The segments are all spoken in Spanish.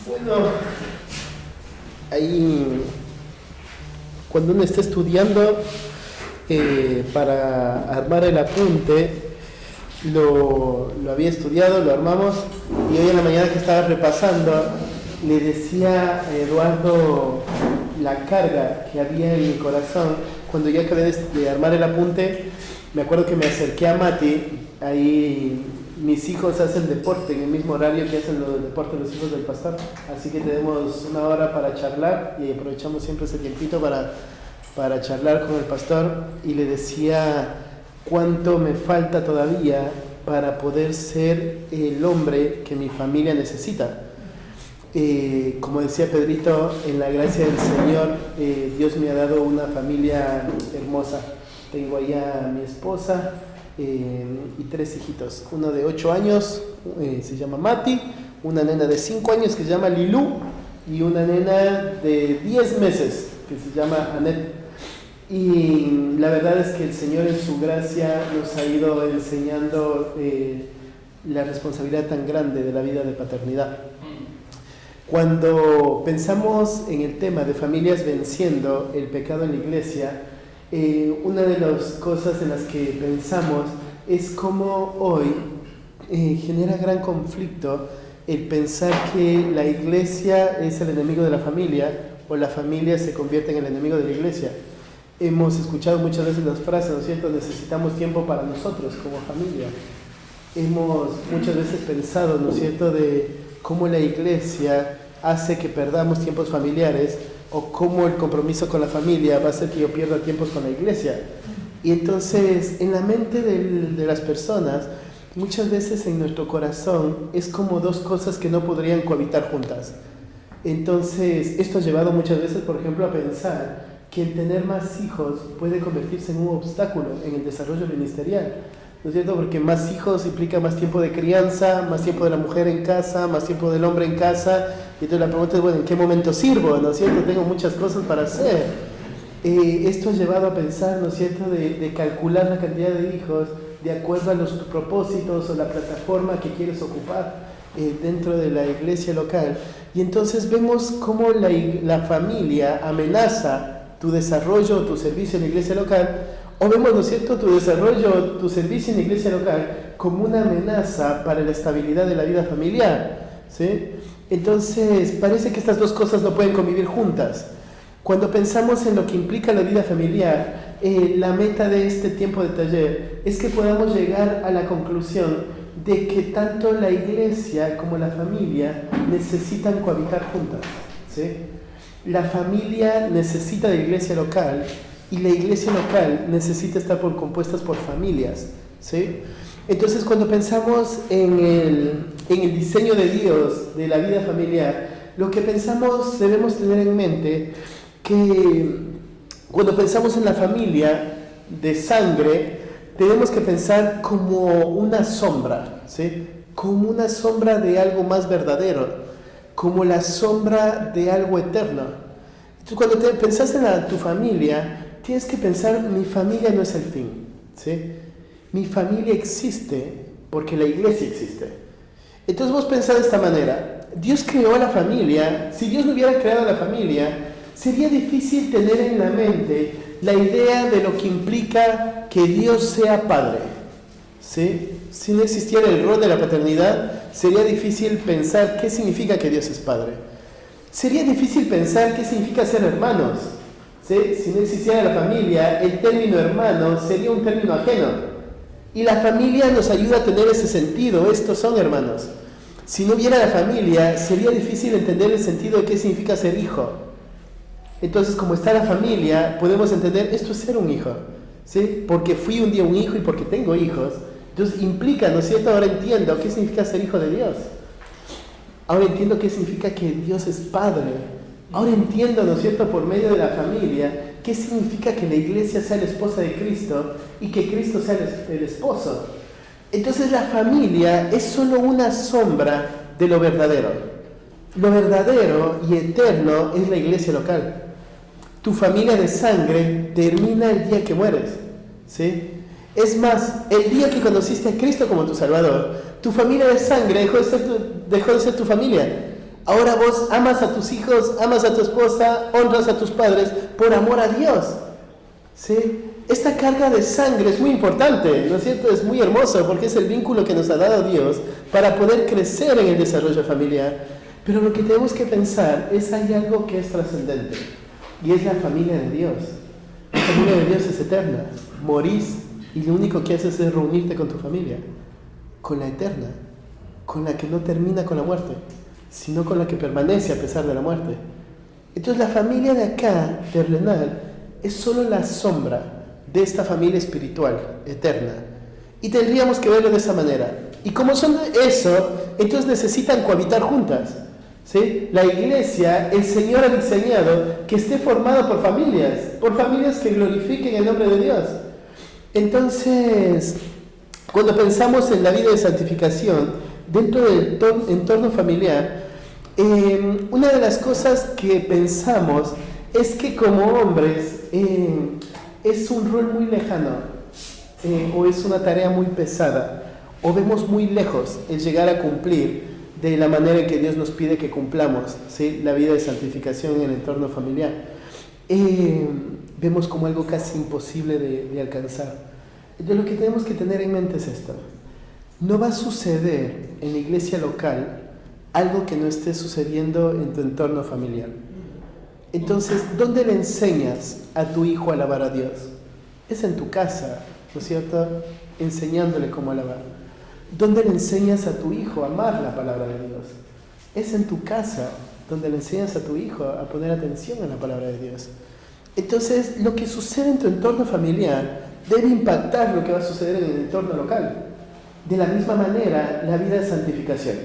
Bueno, ahí cuando uno está estudiando para armar el apunte, lo había estudiado, lo armamos, y hoy en la mañana que estaba repasando, le decía a Eduardo la carga que había en mi corazón. Cuando ya acabé de armar el apunte, me acuerdo que me acerqué a Mati. Ahí mis hijos hacen deporte en el mismo horario que hacen los deportes los hijos del pastor, así que tenemos una hora para charlar y aprovechamos siempre ese tiempito para charlar con el pastor, y le decía cuánto me falta todavía para poder ser el hombre que mi familia necesita. Como decía Pedrito, en la gracia del Señor, Dios me ha dado una familia hermosa. Tengo allá a mi esposa y 3 hijitos. Uno de 8 años, se llama Mati, una nena de 5 años que se llama Lilú, y una nena de 10 meses que se llama Anet. Y la verdad es que el Señor en su gracia nos ha ido enseñando la responsabilidad tan grande de la vida de paternidad. Cuando pensamos en el tema de familias venciendo el pecado en la iglesia, una de las cosas en las que pensamos es cómo hoy genera gran conflicto el pensar que la iglesia es el enemigo de la familia o la familia se convierte en el enemigo de la iglesia. Hemos escuchado muchas veces las frases, ¿no es cierto? Necesitamos tiempo para nosotros como familia. Hemos muchas veces pensado, ¿no es cierto?, de cómo la iglesia hace que perdamos tiempos familiares, o cómo el compromiso con la familia va a hacer que yo pierda tiempos con la iglesia. Y entonces, en la mente de las personas, muchas veces en nuestro corazón, es como dos cosas que no podrían cohabitar juntas. Entonces, esto ha llevado muchas veces, por ejemplo, a pensar que el tener más hijos puede convertirse en un obstáculo en el desarrollo ministerial, ¿no es cierto? Porque más hijos implica más tiempo de crianza, más tiempo de la mujer en casa, más tiempo del hombre en casa. Y entonces la pregunta es, bueno, ¿en qué momento sirvo? ¿No es cierto? Tengo muchas cosas para hacer. Esto ha llevado a pensar, ¿no es cierto?, de calcular la cantidad de hijos de acuerdo a los propósitos o la plataforma que quieres ocupar dentro de la iglesia local. Y entonces vemos cómo la familia amenaza tu desarrollo o tu servicio en la iglesia local, o vemos, ¿no es cierto?, tu desarrollo o tu servicio en la iglesia local como una amenaza para la estabilidad de la vida familiar, ¿sí? Entonces, parece que estas dos cosas no pueden convivir juntas. Cuando pensamos en lo que implica la vida familiar, la meta de este tiempo de taller es que podamos llegar a la conclusión de que tanto la iglesia como la familia necesitan cohabitar juntas, ¿sí? La familia necesita de la iglesia local y la iglesia local necesita estar compuestas por familias, ¿sí? Entonces, cuando pensamos en el diseño de Dios de la vida familiar, lo que pensamos, debemos tener en mente que cuando pensamos en la familia de sangre, tenemos que pensar como una sombra, ¿sí? Como una sombra de algo más verdadero, como la sombra de algo eterno. Entonces, cuando pensás en tu familia, tienes que pensar, mi familia no es el fin, ¿sí? Mi familia existe porque la iglesia existe. Entonces vos pensás de esta manera, Dios creó a la familia. Si Dios no hubiera creado a la familia, sería difícil tener en la mente la idea de lo que implica que Dios sea padre, ¿sí? Si no existiera el rol de la paternidad, sería difícil pensar qué significa que Dios es padre. Sería difícil pensar qué significa ser hermanos, ¿sí? Si no existiera la familia, el término hermano sería un término ajeno. Y la familia nos ayuda a tener ese sentido, estos son hermanos. Si no hubiera la familia, sería difícil entender el sentido de qué significa ser hijo. Entonces, como está la familia, podemos entender, esto es ser un hijo, ¿sí? Porque fui un día un hijo y porque tengo hijos. Entonces implica, ¿no es cierto? Ahora entiendo qué significa ser hijo de Dios. Ahora entiendo qué significa que Dios es Padre. Ahora entiendo, ¿no es cierto?, por medio de la familia, qué significa que la iglesia sea la esposa de Cristo y que Cristo sea el esposo. Entonces la familia es solo una sombra de lo verdadero. Lo verdadero y eterno es la iglesia local. Tu familia de sangre termina el día que mueres, ¿sí? Es más, el día que conociste a Cristo como tu Salvador, tu familia de sangre dejó de ser tu familia. Ahora vos amas a tus hijos, amas a tu esposa, honras a tus padres por amor a Dios. ¿Sí? Esta carga de sangre es muy importante, ¿no es cierto? Es muy hermoso porque es el vínculo que nos ha dado Dios para poder crecer en el desarrollo familiar. Pero lo que tenemos que pensar es hay algo que es trascendente y es la familia de Dios. La familia de Dios es eterna. Morís y lo único que haces es reunirte con tu familia, con la eterna, con la que no termina con la muerte, sino con la que permanece a pesar de la muerte. Entonces la familia de acá, terrenal, es solo la sombra de esta familia espiritual, eterna. Y tendríamos que verlo de esa manera. Y como son eso, entonces necesitan cohabitar juntas. ¿Sí? La iglesia, el Señor ha diseñado que esté formada por familias que glorifiquen el nombre de Dios. Entonces, cuando pensamos en la vida de santificación, dentro del entorno familiar, una de las cosas que pensamos es que como hombres es un rol muy lejano, o es una tarea muy pesada, o vemos muy lejos el llegar a cumplir de la manera en que Dios nos pide que cumplamos, ¿sí? La vida de santificación en el entorno familiar. Vemos como algo casi imposible de alcanzar. Entonces lo que tenemos que tener en mente es esto. No va a suceder en la iglesia local algo que no esté sucediendo en tu entorno familiar. Entonces, ¿dónde le enseñas a tu hijo a alabar a Dios? Es en tu casa, ¿no es cierto? Enseñándole cómo alabar. ¿Dónde le enseñas a tu hijo a amar la palabra de Dios? Es en tu casa donde le enseñas a tu hijo a poner atención a la palabra de Dios. Entonces, lo que sucede en tu entorno familiar debe impactar lo que va a suceder en el entorno local. De la misma manera, la vida de santificación.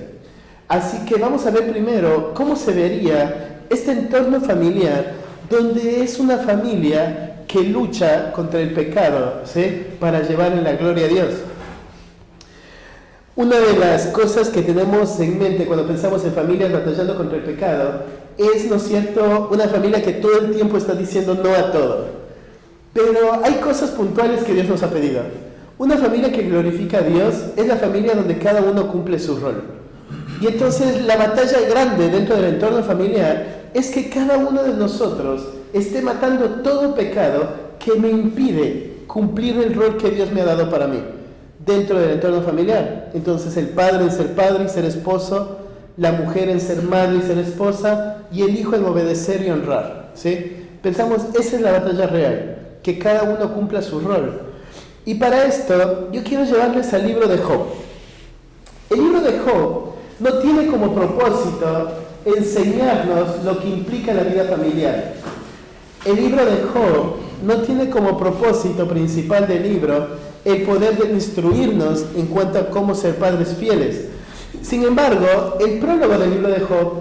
Así que vamos a ver primero cómo se vería este entorno familiar donde es una familia que lucha contra el pecado, ¿sí? Para llevar en la gloria a Dios. Una de las cosas que tenemos en mente cuando pensamos en familias batallando contra el pecado es, ¿no es cierto?, una familia que todo el tiempo está diciendo no a todo. Pero hay cosas puntuales que Dios nos ha pedido. Una familia que glorifica a Dios es la familia donde cada uno cumple su rol. Y entonces la batalla grande dentro del entorno familiar es que cada uno de nosotros esté matando todo pecado que me impide cumplir el rol que Dios me ha dado para mí dentro del entorno familiar. Entonces el padre en ser padre y ser esposo, la mujer en ser madre y ser esposa, y el hijo en obedecer y honrar, ¿sí? Pensamos, esa es la batalla real, que cada uno cumpla su rol. Y para esto yo quiero llevarles al libro de Job. El libro de Job no tiene como propósito enseñarnos lo que implica la vida familiar. El libro de Job no tiene como propósito principal del libro el poder de instruirnos en cuanto a cómo ser padres fieles. Sin embargo, el prólogo del libro de Job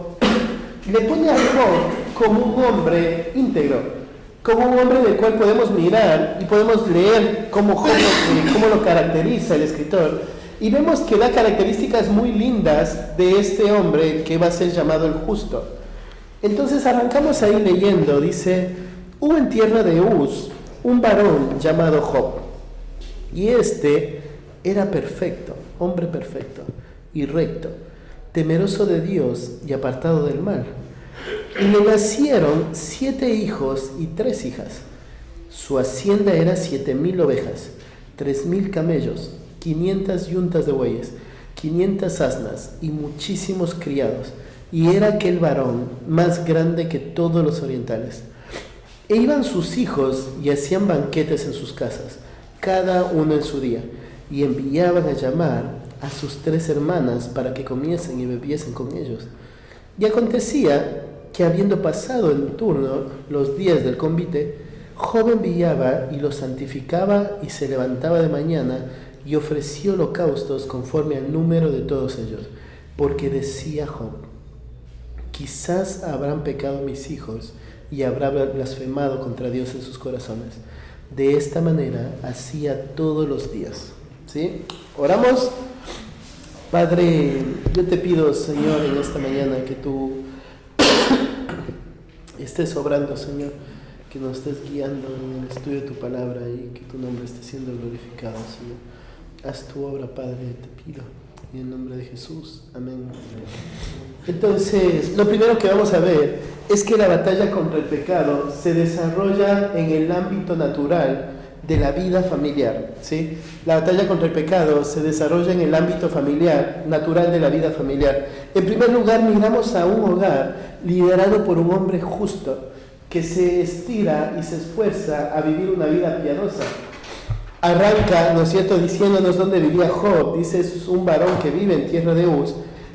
le pone a Job como un hombre íntegro, como un hombre del cual podemos mirar y podemos leer cómo lo caracteriza el escritor. Y vemos que da características muy lindas de este hombre que va a ser llamado el justo. Entonces arrancamos ahí leyendo, dice: hubo en tierra de Uz un varón llamado Job, y este era perfecto, hombre perfecto y recto, temeroso de Dios y apartado del mal. Y le nacieron 7 hijos y 3 hijas. Su hacienda era 7,000 ovejas, 3,000 camellos, 500 yuntas de bueyes, 500 asnas y muchísimos criados. Y era aquel varón más grande que todos los orientales. E iban sus hijos y hacían banquetes en sus casas, cada uno en su día, y enviaban a llamar a sus 3 hermanas para que comiesen y bebiesen con ellos. Y acontecía que, habiendo pasado en turno los días del convite, Job enviaba y los santificaba y se levantaba de mañana y ofrecía holocaustos conforme al número de todos ellos, porque decía Job: quizás habrán pecado mis hijos y habrá blasfemado contra Dios en sus corazones. De esta manera hacía todos los días. ¿Sí? Oramos. Padre, yo te pido, Señor, en esta mañana que tú estés obrando, Señor, que nos estés guiando en el estudio de tu palabra y que tu nombre esté siendo glorificado, Señor. Haz tu obra, Padre, te pido. En el nombre de Jesús. Amén. Entonces, lo primero que vamos a ver es que la batalla contra el pecado se desarrolla en el ámbito natural de la vida familiar, ¿sí? La batalla contra el pecado se desarrolla en el ámbito familiar, natural de la vida familiar. En primer lugar, miramos a un hogar liderado por un hombre justo, que se estira y se esfuerza a vivir una vida piadosa. Arranca, ¿no es cierto?, diciéndonos dónde vivía Job. Dice, es un varón que vive en tierra de Uz,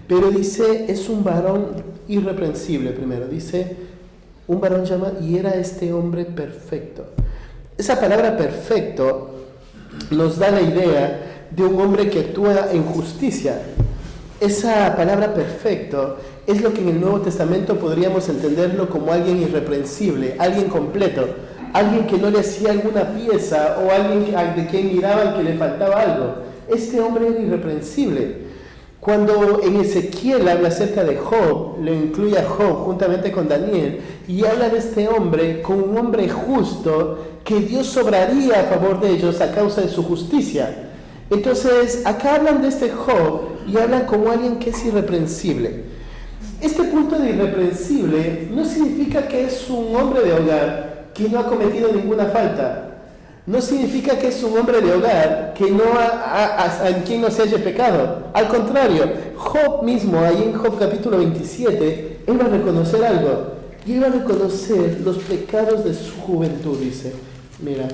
pero dice, es un varón irreprensible primero. Dice, un varón llama, y era este hombre perfecto. Esa palabra perfecto nos da la idea de un hombre que actúa en justicia. Esa palabra perfecto es lo que en el Nuevo Testamento podríamos entenderlo como alguien irreprensible, alguien completo, alguien que no le hacía alguna pieza o alguien de quien miraban que le faltaba algo. Este hombre era irreprensible. Cuando en Ezequiel habla acerca de Job, lo incluye a Job juntamente con Daniel y habla de este hombre como un hombre justo que Dios sobraría a favor de ellos a causa de su justicia. Entonces, acá hablan de este Job y hablan como alguien que es irreprensible. Este punto de irreprensible no significa que es un hombre de hogar que no ha cometido ninguna falta. No significa que es un hombre de hogar que no en quien no se haya pecado. Al contrario, Job mismo, ahí en Job capítulo 27, él va a reconocer algo. Y él va a reconocer los pecados de su juventud, dice. Mira,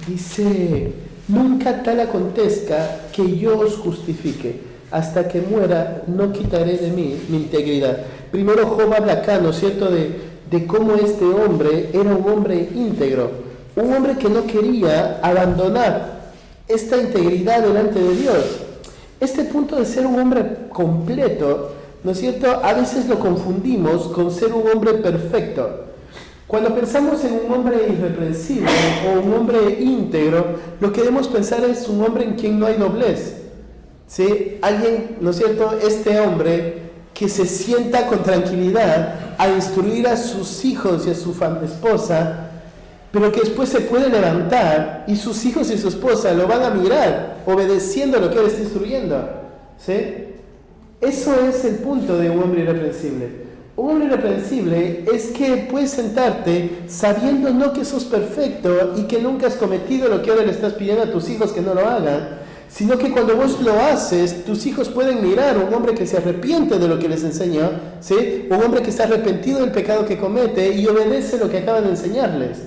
dice, nunca tal acontezca que yo os justifique. Hasta que muera, no quitaré de mí mi integridad. Primero Job habla acá, ¿no es cierto?, de cómo este hombre era un hombre íntegro. Un hombre que no quería abandonar esta integridad delante de Dios. Este punto de ser un hombre completo, ¿no es cierto?, a veces lo confundimos con ser un hombre perfecto. Cuando pensamos en un hombre irreprensible o un hombre íntegro, lo que debemos pensar es un hombre en quien no hay doblez. ¿Sí? Alguien, ¿no es cierto?, este hombre que se sienta con tranquilidad a instruir a sus hijos y a su esposa, pero que después se puede levantar y sus hijos y su esposa lo van a mirar obedeciendo lo que él está instruyendo. ¿Sí? Eso es el punto de un hombre irreprensible. Un hombre irreprensible es que puedes sentarte sabiendo no que sos perfecto y que nunca has cometido lo que ahora le estás pidiendo a tus hijos que no lo hagan, sino que cuando vos lo haces, tus hijos pueden mirar a un hombre que se arrepiente de lo que les enseñó, ¿sí? Un hombre que está arrepentido del pecado que comete y obedece lo que acaban de enseñarles.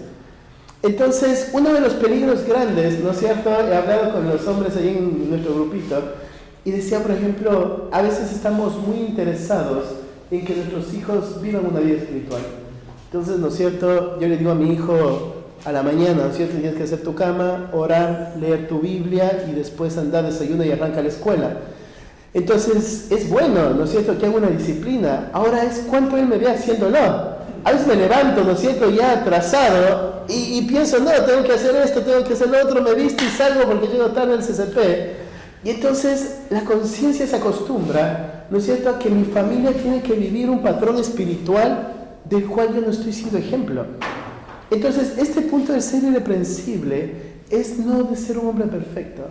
Entonces, uno de los peligros grandes, ¿no es cierto?, he hablado con los hombres ahí en nuestro grupito y decía, por ejemplo, a veces estamos muy interesados en que nuestros hijos vivan una vida espiritual. Entonces, ¿no es cierto?, yo le digo a mi hijo a la mañana, ¿no es cierto?, tienes que hacer tu cama, orar, leer tu Biblia y después andar, desayuna y arranca a la escuela. Entonces, es bueno, ¿no es cierto?, que haga una disciplina. Ahora es cuánto él me ve haciéndolo. A veces me levanto, ¿no es cierto?, ya atrasado y pienso, no, tengo que hacer esto, tengo que hacer lo otro, me visto y salgo porque llego tarde al CCP. Y entonces la conciencia se acostumbra, ¿no es cierto?, a que mi familia tiene que vivir un patrón espiritual del cual yo no estoy siendo ejemplo. Entonces, este punto de ser irreprensible es no de ser un hombre perfecto,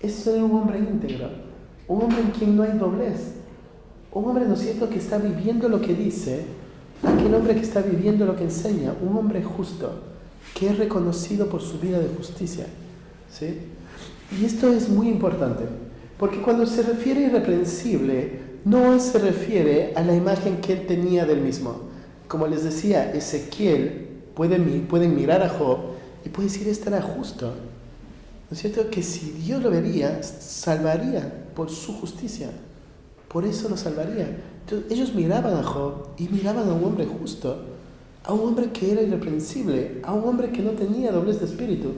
es ser un hombre íntegro, un hombre en quien no hay doblez, un hombre, ¿no es cierto?, que está viviendo lo que dice, aquel hombre que está viviendo lo que enseña, un hombre justo, que es reconocido por su vida de justicia, ¿sí? Y esto es muy importante, porque cuando se refiere a irreprensible, no se refiere a la imagen que él tenía del mismo. Como les decía, Ezequiel pueden mirar a Job y pueden decir, este era justo, ¿no es cierto?, que si Dios lo vería, salvaría por su justicia, por eso lo salvaría. Entonces, ellos miraban a Job y miraban a un hombre justo, a un hombre que era irreprensible, a un hombre que no tenía doblez de espíritu,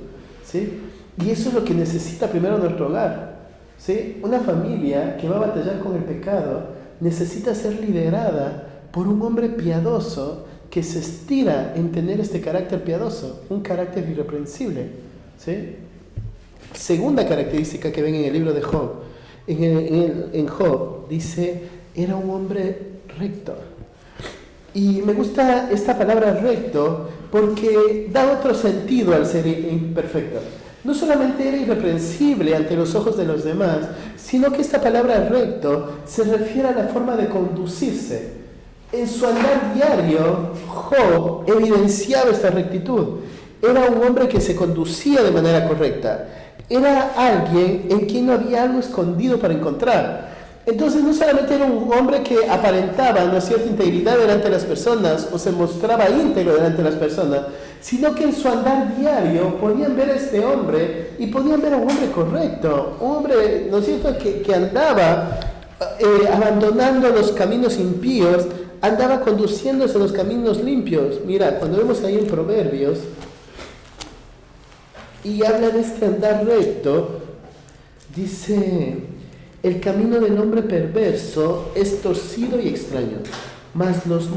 ¿sí? Y eso es lo que necesita primero nuestro hogar, ¿sí? Una familia que va a batallar con el pecado necesita ser liderada por un hombre piadoso que se estira en tener este carácter piadoso, un carácter irreprensible, ¿sí? Segunda característica que ven en el libro de Job, en Job dice, era un hombre recto. Y me gusta esta palabra recto porque da otro sentido al ser imperfecto. No solamente era irreprensible ante los ojos de los demás, sino que esta palabra recto se refiere a la forma de conducirse. En su andar diario, Job evidenciaba esta rectitud. Era un hombre que se conducía de manera correcta. Era alguien en quien no había algo escondido para encontrar. Entonces no solamente era un hombre que aparentaba, ¿no es cierto?, integridad delante de las personas o se mostraba íntegro delante de las personas, sino que en su andar diario podían ver a este hombre y podían ver a un hombre correcto, un hombre, ¿no es cierto?, que andaba abandonando los caminos impíos, andaba conduciéndose a los caminos limpios. Mira, cuando vemos ahí en Proverbios y habla de este andar recto, dice: el camino del hombre perverso es torcido y extraño, mas los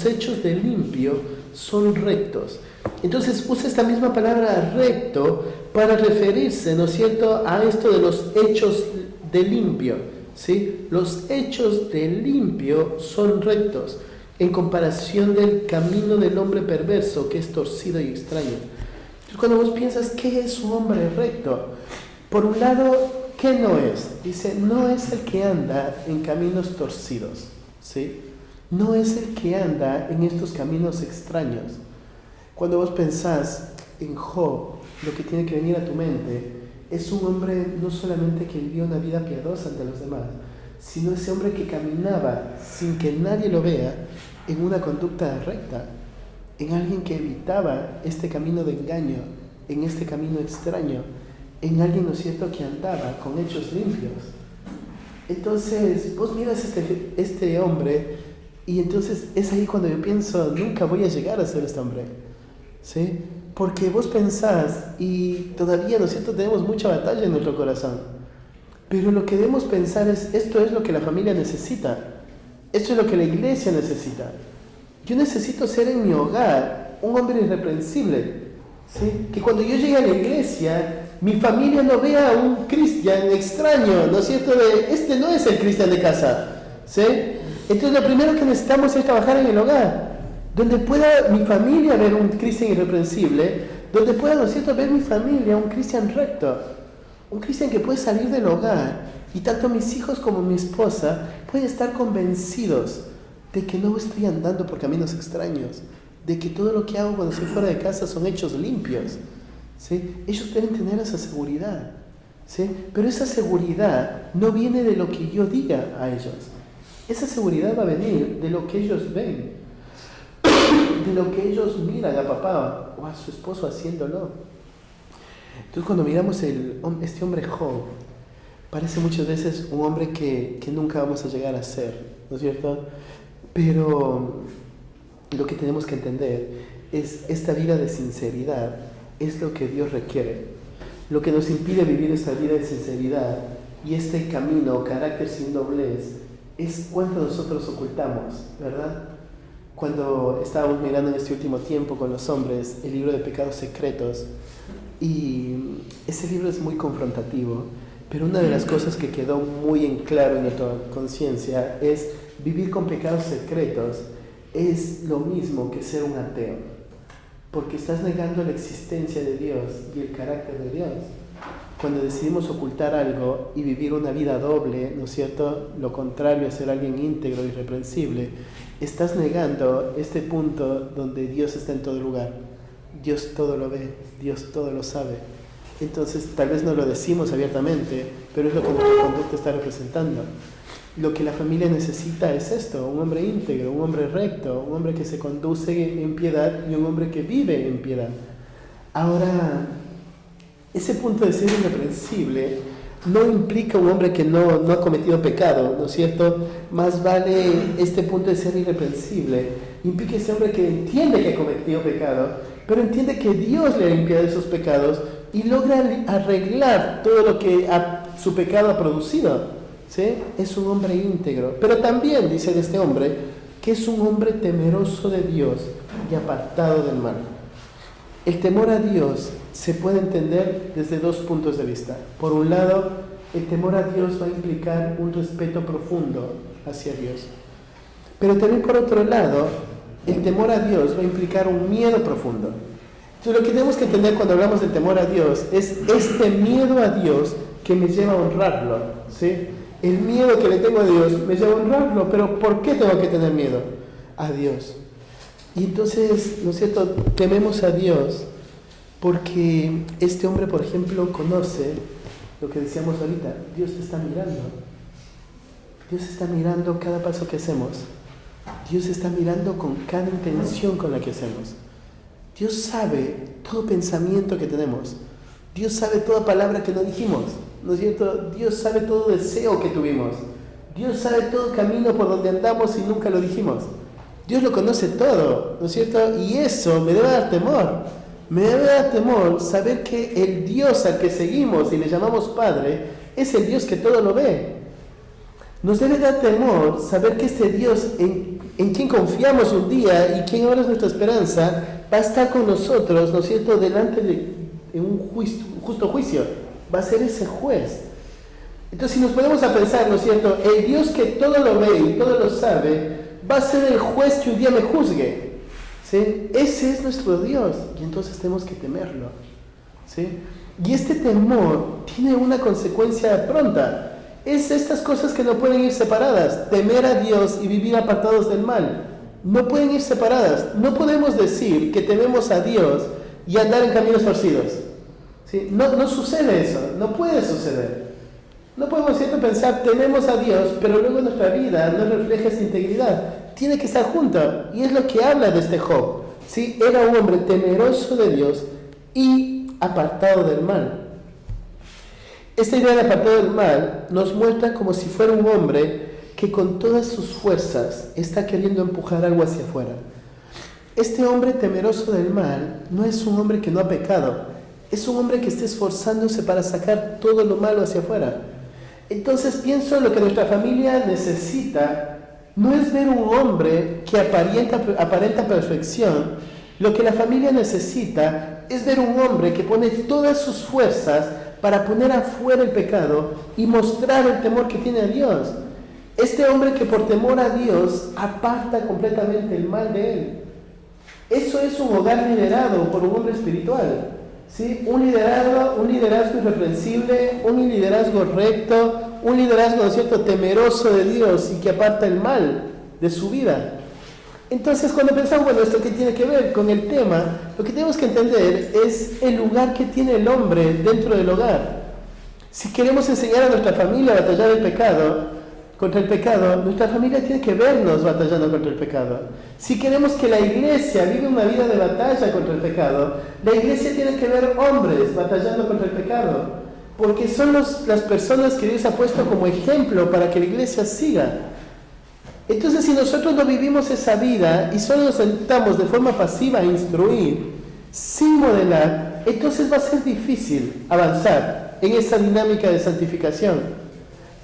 hechos del limpio son rectos. Entonces usa esta misma palabra recto para referirse, ¿no es cierto?, a esto de los hechos de limpio, ¿sí? Los hechos de limpio son rectos en comparación del camino del hombre perverso, que es torcido y extraño. Entonces, cuando vos piensas, ¿qué es un hombre recto? Por un lado, ¿qué no es? Dice, no es el que anda en caminos torcidos, ¿sí? No es el que anda en estos caminos extraños. Cuando vos pensás en Job, lo que tiene que venir a tu mente es un hombre no solamente que vivió una vida piadosa ante los demás, sino ese hombre que caminaba sin que nadie lo vea en una conducta recta, en alguien que evitaba este camino de engaño, en este camino extraño, en alguien, ¿no es cierto?, que andaba con hechos limpios. Entonces, vos miras este hombre y entonces es ahí cuando yo pienso, nunca voy a llegar a ser este hombre, ¿sí? Porque vos pensás, y todavía, ¿no es cierto?, tenemos mucha batalla en nuestro corazón, pero lo que debemos pensar es, esto es lo que la familia necesita, esto es lo que la iglesia necesita. Yo necesito ser en mi hogar un hombre irreprensible, ¿sí? Que cuando yo llegue a la iglesia, mi familia no vea a un cristiano extraño, ¿no es cierto?, este no es el cristiano de casa, ¿sí? Entonces lo primero que necesitamos es trabajar en el hogar, donde pueda mi familia ver un cristiano irreprensible, donde pueda, ¿no es cierto?, ver mi familia un cristiano recto, un cristiano que puede salir del hogar y tanto mis hijos como mi esposa pueden estar convencidos de que no estoy andando por caminos extraños, de que todo lo que hago cuando estoy fuera de casa son hechos limpios, ¿sí? Ellos deben tener esa seguridad, ¿sí? Pero esa seguridad no viene de lo que yo diga a ellos. Esa seguridad va a venir de lo que ellos ven, de lo que ellos miran a papá o a su esposo haciéndolo. Entonces, cuando miramos este hombre Job, parece muchas veces un hombre que nunca vamos a llegar a ser, ¿no es cierto? Pero lo que tenemos que entender es esta vida de sinceridad es lo que Dios requiere. Lo que nos impide vivir esta vida de sinceridad y este camino, carácter sin doblez, es cuánto nosotros ocultamos, ¿verdad? Cuando estábamos mirando en este último tiempo con los hombres el libro de pecados secretos, y ese libro es muy confrontativo, pero una de las cosas que quedó muy en claro en nuestra conciencia es vivir con pecados secretos es lo mismo que ser un ateo, porque estás negando la existencia de Dios y el carácter de Dios. Cuando decidimos ocultar algo y vivir una vida doble, ¿no es cierto?, lo contrario a ser alguien íntegro y irreprensible, estás negando este punto donde Dios está en todo lugar. Dios todo lo ve, Dios todo lo sabe. Entonces, tal vez no lo decimos abiertamente, pero es lo que nuestra conducta está representando. Lo que la familia necesita es esto, un hombre íntegro, un hombre recto, un hombre que se conduce en piedad y un hombre que vive en piedad. Ahora, ese punto de ser irreprensible no implica un hombre que no ha cometido pecado, ¿no es cierto? Más vale este punto de ser irreprensible, implica ese hombre que entiende que ha cometido pecado, pero entiende que Dios le ha limpiado de esos pecados y logra arreglar todo lo que su pecado ha producido, ¿sí? Es un hombre íntegro, pero también dice de este hombre que es un hombre temeroso de Dios y apartado del mal. El temor a Dios se puede entender desde dos puntos de vista. Por un lado, el temor a Dios va a implicar un respeto profundo hacia Dios. Pero también por otro lado, el temor a Dios va a implicar un miedo profundo. Entonces, lo que tenemos que entender cuando hablamos del temor a Dios es este miedo a Dios que me lleva a honrarlo, ¿sí? El miedo que le tengo a Dios me lleva a honrarlo, pero ¿por qué tengo que tener miedo? A Dios. Y entonces, ¿no es cierto?, tememos a Dios porque este hombre, por ejemplo, conoce lo que decíamos ahorita, Dios te está mirando. Dios está mirando cada paso que hacemos. Dios está mirando con cada intención con la que hacemos. Dios sabe todo pensamiento que tenemos. Dios sabe toda palabra que no dijimos, ¿no es cierto? Dios sabe todo deseo que tuvimos. Dios sabe todo camino por donde andamos y nunca lo dijimos. Dios lo conoce todo, ¿no es cierto? Y eso me debe dar temor. Me debe dar temor saber que el Dios al que seguimos y le llamamos Padre es el Dios que todo lo ve. Nos debe dar temor saber que este Dios en quien confiamos un día y quien ahora es nuestra esperanza va a estar con nosotros, ¿no es cierto?, delante de un justo juicio. Va a ser ese juez. Entonces, si nos ponemos a pensar, ¿no es cierto?, el Dios que todo lo ve y todo lo sabe va a ser el juez que un día me juzgue, ¿sí? Ese es nuestro Dios y entonces tenemos que temerlo, ¿sí? Y este temor tiene una consecuencia pronta. Es estas cosas que no pueden ir separadas. Temer a Dios y vivir apartados del mal. No pueden ir separadas. No podemos decir que tememos a Dios y andar en caminos torcidos, ¿sí? No sucede eso. No puede suceder. No podemos siempre pensar, tememos a Dios, pero luego nuestra vida no refleja esa integridad. Tiene que estar junto. Y es lo que habla de este Job, ¿sí? Era un hombre temeroso de Dios y apartado del mal. Esta idea de apartado del mal nos muestra como si fuera un hombre que con todas sus fuerzas está queriendo empujar algo hacia afuera. Este hombre temeroso del mal no es un hombre que no ha pecado, es un hombre que está esforzándose para sacar todo lo malo hacia afuera. Entonces pienso lo que nuestra familia necesita no es ver un hombre que aparenta perfección. Lo que la familia necesita es ver un hombre que pone todas sus fuerzas para poner afuera el pecado y mostrar el temor que tiene a Dios. Este hombre que por temor a Dios aparta completamente el mal de él. Eso es un hogar liderado por un hombre espiritual, ¿sí? Un liderazgo irreprensible, un liderazgo recto, un liderazgo, ¿no es cierto?, temeroso de Dios y que aparta el mal de su vida. Entonces, cuando pensamos, bueno, ¿esto qué tiene que ver con el tema? Lo que tenemos que entender es el lugar que tiene el hombre dentro del hogar. Si queremos enseñar a nuestra familia a batallar contra el pecado, nuestra familia tiene que vernos batallando contra el pecado. Si queremos que la iglesia viva una vida de batalla contra el pecado, la iglesia tiene que ver hombres batallando contra el pecado, porque son las personas que Dios ha puesto como ejemplo para que la iglesia siga. Entonces, si nosotros no vivimos esa vida y solo nos sentamos de forma pasiva a instruir, sin modelar, entonces va a ser difícil avanzar en esa dinámica de santificación.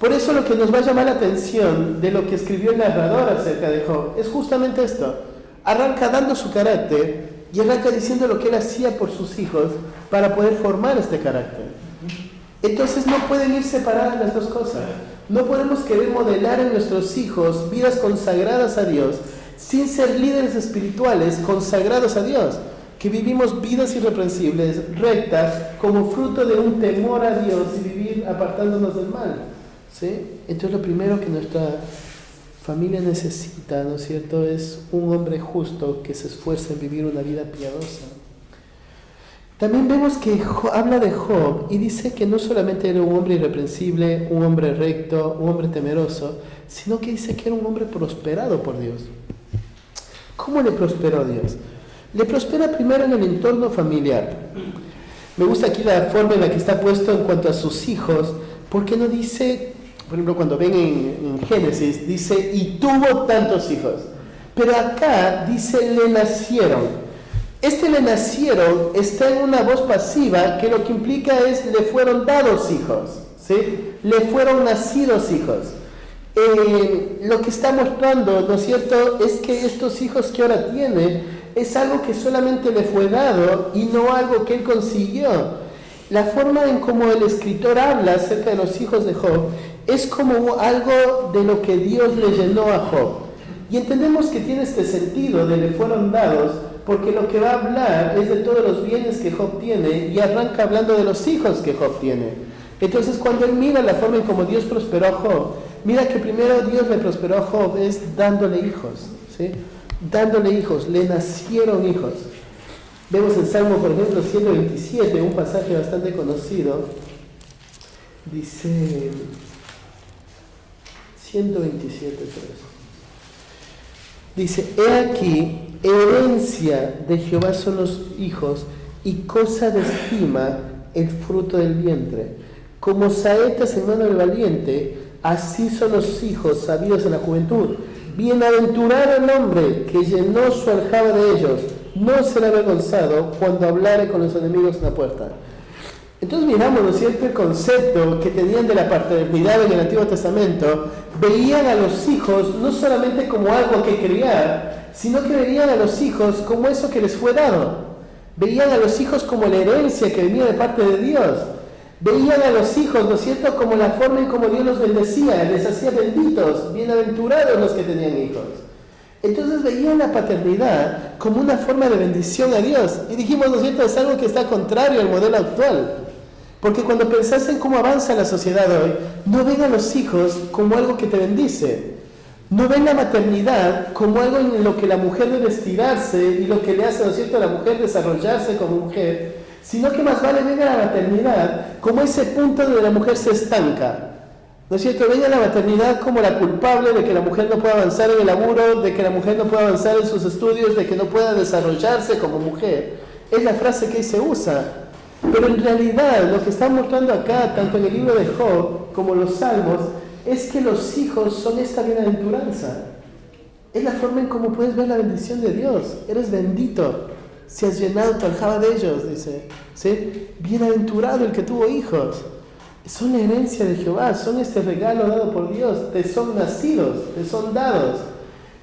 Por eso lo que nos va a llamar la atención de lo que escribió el narrador acerca de Job es justamente esto. Arranca dando su carácter y arranca diciendo lo que él hacía por sus hijos para poder formar este carácter. Entonces no pueden ir separadas las dos cosas. No podemos querer modelar en nuestros hijos vidas consagradas a Dios sin ser líderes espirituales consagrados a Dios, que vivimos vidas irreprensibles, rectas, como fruto de un temor a Dios y vivir apartándonos del mal, ¿sí? Entonces lo primero que nuestra familia necesita, ¿no es cierto?, es un hombre justo que se esfuerce en vivir una vida piadosa. También vemos que habla de Job y dice que no solamente era un hombre irreprensible, un hombre recto, un hombre temeroso, sino que dice que era un hombre prosperado por Dios. ¿Cómo le prosperó Dios? Le prospera primero en el entorno familiar. Me gusta aquí la forma en la que está puesto en cuanto a sus hijos, porque no dice, por ejemplo, cuando ven en Génesis, dice, y tuvo tantos hijos. Pero acá dice, le nacieron. Este le nacieron está en una voz pasiva que lo que implica es le fueron dados hijos, ¿sí? Le fueron nacidos hijos. Lo que está mostrando, ¿no es cierto?, es que estos hijos que ahora tiene es algo que solamente le fue dado y no algo que él consiguió. La forma en cómo el escritor habla acerca de los hijos de Job es como algo de lo que Dios le llenó a Job. Y entendemos que tiene este sentido de le fueron dados, porque lo que va a hablar es de todos los bienes que Job tiene y arranca hablando de los hijos que Job tiene. Entonces cuando él mira la forma en cómo Dios prosperó a Job, mira que primero Dios le prosperó a Job es dándole hijos, ¿sí? Dándole hijos, le nacieron hijos. Vemos en Salmo, por ejemplo, 127, un pasaje bastante conocido. Dice 127, dice: he aquí, herencia de Jehová son los hijos, y cosa de estima el fruto del vientre. Como saetas en mano del valiente, así son los hijos sabidos en la juventud. Bienaventurado el hombre que llenó su aljaba de ellos, no será avergonzado cuando hablare con los enemigos en la puerta. Entonces miramos, ¿no es cierto?, el concepto que tenían de la paternidad en el Antiguo Testamento. Veían a los hijos no solamente como algo que criar, sino que veían a los hijos como eso que les fue dado. Veían a los hijos como la herencia que venía de parte de Dios. Veían a los hijos, ¿no es cierto?, como la forma en cómo Dios los bendecía, les hacía benditos, bienaventurados los que tenían hijos. Entonces veían la paternidad como una forma de bendición a Dios. Y dijimos, ¿no es cierto?, es algo que está contrario al modelo actual. Porque cuando pensás en cómo avanza la sociedad hoy, no ven a los hijos como algo que te bendice. No ven la maternidad como algo en lo que la mujer debe estirarse y lo que le hace, ¿no es cierto?, a la mujer desarrollarse como mujer, sino que más vale ven a la maternidad como ese punto donde la mujer se estanca. ¿No es cierto? Ven a la maternidad como la culpable de que la mujer no pueda avanzar en el laburo, de que la mujer no pueda avanzar en sus estudios, de que no pueda desarrollarse como mujer. Es la frase que se usa. Pero en realidad lo que está mostrando acá, tanto en el libro de Job como los Salmos, es que los hijos son esta bienaventuranza. Es la forma en cómo puedes ver la bendición de Dios. Eres bendito si has llenado tu aljaba de ellos, dice. ¿Sí? Bienaventurado el que tuvo hijos. Son la herencia de Jehová, son este regalo dado por Dios, te son nacidos, te son dados.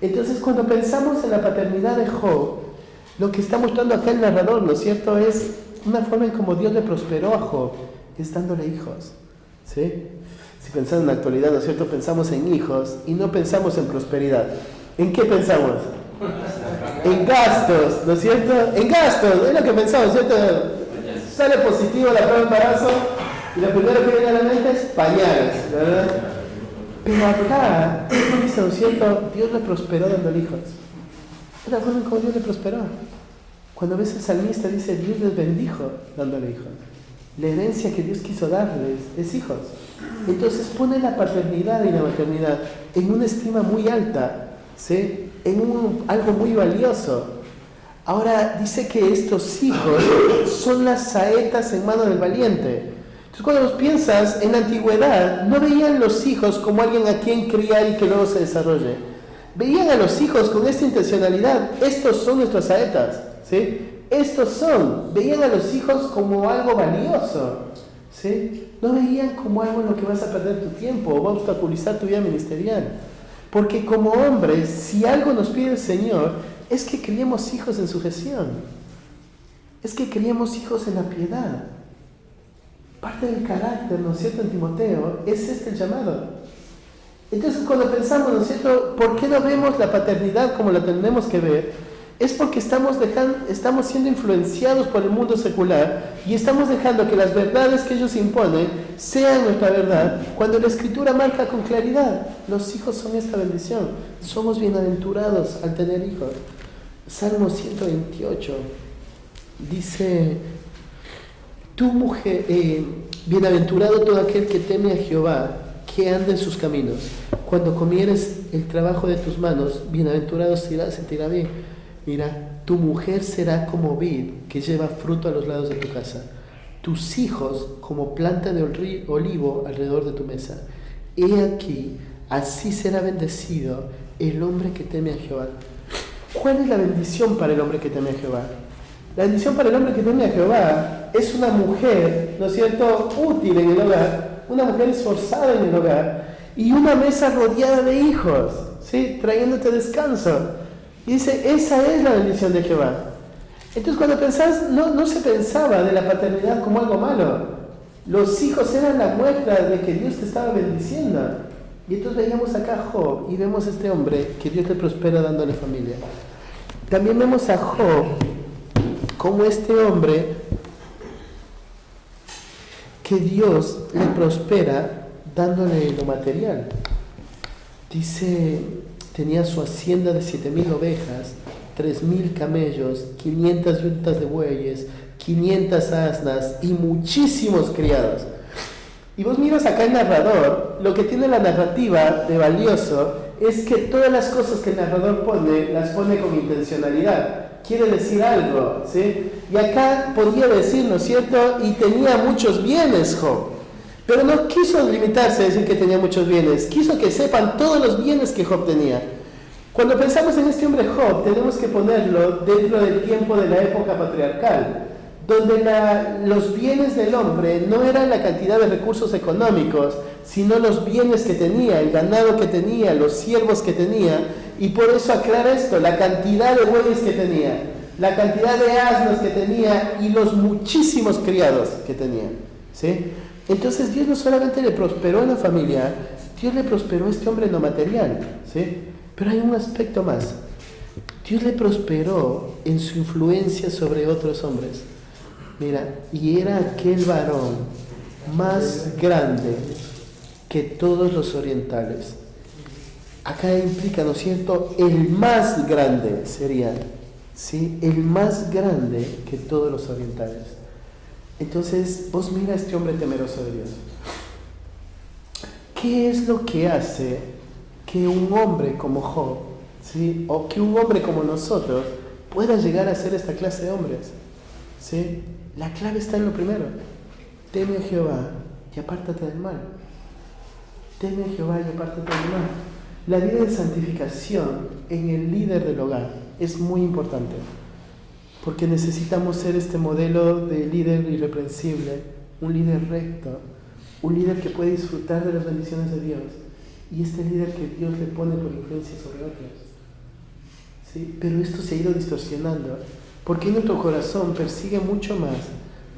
Entonces cuando pensamos en la paternidad de Job, lo que está mostrando acá el narrador, ¿no es cierto?, es una forma en cómo Dios le prosperó a Job, es dándole hijos, ¿sí? Si pensamos en la actualidad, ¿no es cierto?, pensamos en hijos y no pensamos en prosperidad. ¿En qué pensamos? En gastos, ¿no es cierto? En gastos, es lo que pensamos, ¿cierto? Sale positivo la prueba de embarazo y lo primero que viene a la mente es pañales, ¿verdad? Pero acá, dice, ¿no es cierto?, Dios le prosperó dándole hijos. Es la forma en cómo Dios le prosperó. Cuando ves el salmista dice, Dios les bendijo dándole hijos. La herencia que Dios quiso darles es hijos. Entonces pone la paternidad y la maternidad en una estima muy alta, ¿sí?, en algo muy valioso. Ahora dice que estos hijos son las saetas en mano del valiente. Entonces cuando los piensas, en la antigüedad no veían los hijos como alguien a quien criar y que luego se desarrolle. Veían a los hijos con esta intencionalidad, estos son nuestras saetas, ¿sí? Veían a los hijos como algo valioso, ¿sí? No veían como algo en lo que vas a perder tu tiempo o va a obstaculizar tu vida ministerial. Porque como hombres, si algo nos pide el Señor, es que criemos hijos en sujeción, es que criemos hijos en la piedad. Parte del carácter, ¿no es cierto?, en Timoteo, es este el llamado. Entonces cuando pensamos, ¿no es cierto?, ¿por qué no vemos la paternidad como la tenemos que ver? Es porque estamos siendo influenciados por el mundo secular y estamos dejando que las verdades que ellos imponen sean nuestra verdad, cuando la Escritura marca con claridad, los hijos son esta bendición, somos bienaventurados al tener hijos. Salmo 128 dice, tu mujer, bienaventurado todo aquel que teme a Jehová, que anda en sus caminos. Cuando comieres el trabajo de tus manos, bienaventurado serás, se te irá bien. Mira, tu mujer será como vid que lleva fruto a los lados de tu casa, tus hijos como planta de olivo alrededor de tu mesa. He aquí, así será bendecido el hombre que teme a Jehová. ¿Cuál es la bendición para el hombre que teme a Jehová? La bendición para el hombre que teme a Jehová es una mujer, ¿no es cierto?, útil en el hogar, una mujer esforzada en el hogar y una mesa rodeada de hijos, ¿sí?, trayéndote descanso. Y dice, esa es la bendición de Jehová. Entonces cuando pensás, no se pensaba de la paternidad como algo malo. Los hijos eran la muestra de que Dios te estaba bendiciendo. Y entonces veíamos acá a Job y vemos a este hombre que Dios le prospera dándole familia. También vemos a Job como este hombre que Dios le prospera dándole lo material. Dice, tenía su hacienda de 7,000 ovejas, 3,000 camellos, 500 yuntas de bueyes, 500 asnas y muchísimos criados. Y vos miras acá el narrador, lo que tiene la narrativa de valioso es que todas las cosas que el narrador pone, las pone con intencionalidad. Quiere decir algo, ¿sí? Y acá podía decir, ¿no es cierto? Y tenía muchos bienes Job. Pero no quiso limitarse a decir que tenía muchos bienes. Quiso que sepan todos los bienes que Job tenía. Cuando pensamos en este hombre Job, tenemos que ponerlo dentro del tiempo de la época patriarcal, donde los bienes del hombre no eran la cantidad de recursos económicos, sino los bienes que tenía, el ganado que tenía, los siervos que tenía, y por eso aclara esto, la cantidad de bueyes que tenía, la cantidad de asnos que tenía y los muchísimos criados que tenía, ¿sí? Entonces Dios no solamente le prosperó en la familia, Dios le prosperó a este hombre en lo material, ¿sí? Pero hay un aspecto más. Dios le prosperó en su influencia sobre otros hombres. Mira, y era aquel varón más grande que todos los orientales. Acá implica, ¿no es cierto? El más grande sería, ¿sí? El más grande que todos los orientales. Entonces, vos mira a este hombre temeroso de Dios. ¿Qué es lo que hace que un hombre como Job, ¿sí? O que un hombre como nosotros pueda llegar a ser esta clase de hombres? ¿Sí? La clave está en lo primero. Teme a Jehová y apártate del mal. Teme a Jehová y apártate del mal. La vida de santificación en el líder del hogar es muy importante, porque necesitamos ser este modelo de líder irreprensible, un líder recto, un líder que puede disfrutar de las bendiciones de Dios, y este líder que Dios le pone por influencia sobre otros. ¿Sí? Pero esto se ha ido distorsionando, porque nuestro corazón persigue mucho más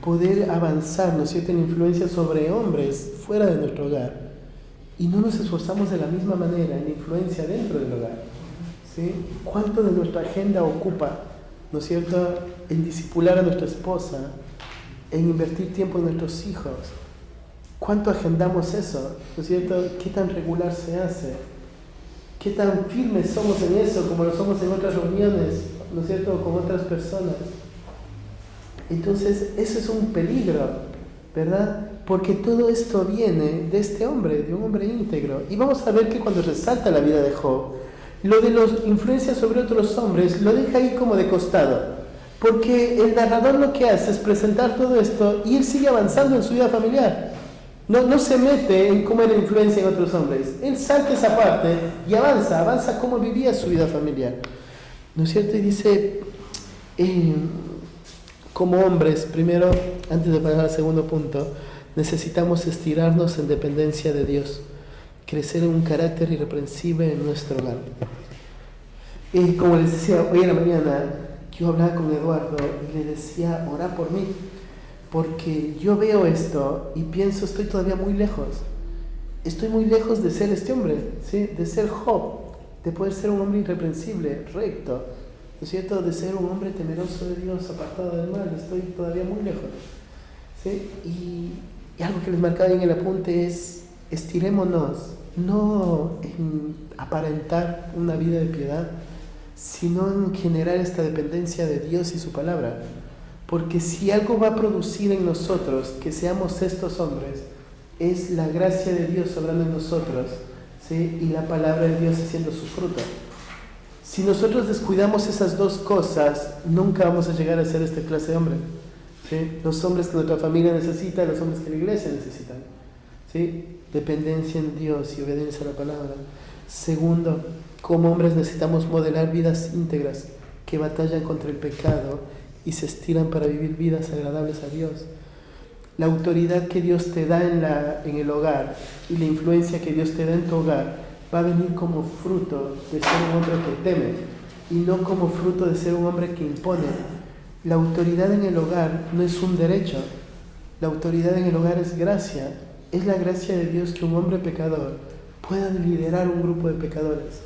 poder avanzar, ¿no es cierto?, en influencia sobre hombres fuera de nuestro hogar, y no nos esforzamos de la misma manera en influencia dentro del hogar. ¿Sí? ¿Cuánto de nuestra agenda ocupa, ¿no es cierto?, en discipular a nuestra esposa, en invertir tiempo en nuestros hijos? ¿Cuánto agendamos eso? ¿No es cierto? ¿Qué tan regular se hace? ¿Qué tan firmes somos en eso como lo somos en otras reuniones, ¿no es cierto?, con otras personas? Entonces, eso es un peligro, ¿verdad? Porque todo esto viene de este hombre, de un hombre íntegro. Y vamos a ver que cuando resalta la vida de Job, lo de las influencias sobre otros hombres lo deja ahí como de costado, porque el narrador lo que hace es presentar todo esto y él sigue avanzando en su vida familiar. No se mete en cómo era influencia en otros hombres. Él salta esa parte y avanza cómo vivía su vida familiar, ¿no es cierto? Y dice, como hombres, primero, antes de pasar al segundo punto, necesitamos estirarnos en dependencia de Dios, crecer en un carácter irreprensible en nuestro hogar. Y como les decía, hoy en la mañana yo hablaba con Eduardo y le decía, orá por mí, porque yo veo esto y pienso, estoy todavía muy lejos de ser este hombre, ¿sí? De ser Job, de poder ser un hombre irreprensible, recto, ¿no es cierto?, de ser un hombre temeroso de Dios, apartado del mal. Estoy todavía muy lejos, ¿sí? Y algo que les marcaba en el apunte es, estirémonos, no en aparentar una vida de piedad, sino en generar esta dependencia de Dios y su palabra. Porque si algo va a producir en nosotros que seamos estos hombres, es la gracia de Dios obrando en nosotros, ¿sí? Y la palabra de Dios haciendo su fruto. Si nosotros descuidamos esas dos cosas, nunca vamos a llegar a ser esta clase de hombre, ¿sí? Los hombres que nuestra familia necesita, los hombres que la iglesia necesitan, ¿sí? Dependencia en Dios y obediencia a la palabra. Segundo, como hombres necesitamos modelar vidas íntegras que batallan contra el pecado y se estiran para vivir vidas agradables a Dios. La autoridad que Dios te da en el hogar y la influencia que Dios te da en tu hogar va a venir como fruto de ser un hombre que teme y no como fruto de ser un hombre que impone. La autoridad en el hogar no es un derecho, la autoridad en el hogar es gracia. Es la gracia de Dios que un hombre pecador pueda liderar un grupo de pecadores.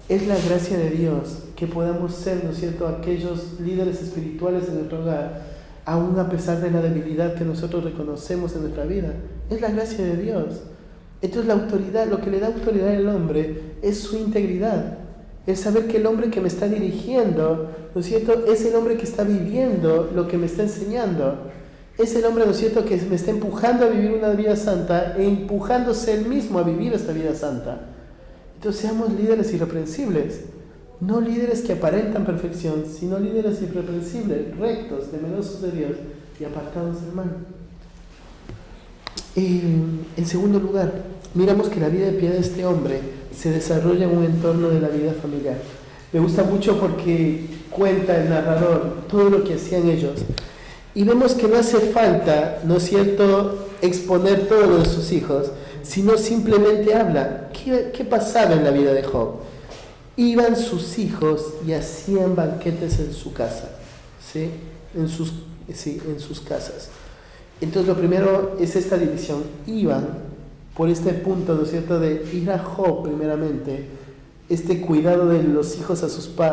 Es la gracia de Dios que podamos ser, ¿no es cierto?, aquellos líderes espirituales en nuestro hogar, aún a pesar de la debilidad que nosotros reconocemos en nuestra vida. Es la gracia de Dios. Entonces la autoridad, lo que le da autoridad al hombre es su integridad. El saber que el hombre que me está dirigiendo, ¿no es cierto?, es el hombre que está viviendo lo que me está enseñando. Es el hombre, ¿no es cierto?, que me está empujando a vivir una vida santa e empujándose él mismo a vivir esta vida santa. Entonces seamos líderes irreprensibles, no líderes que aparentan perfección, sino líderes irreprensibles, rectos, temerosos de Dios y apartados del mal. En segundo lugar, miramos que la vida de piedad de este hombre se desarrolla en un entorno de la vida familiar. Me gusta mucho porque cuenta el narrador todo lo que hacían ellos. Y vemos que no hace falta, ¿no es cierto?, exponer todo lo de sus hijos, sino simplemente habla. ¿Qué pasaba en la vida de Job? Iban sus hijos y hacían banquetes en su casa, ¿sí? En sus casas. Entonces lo primero es esta división. Iban por este punto, ¿no es cierto?, de ir a Job primeramente, este cuidado de los hijos a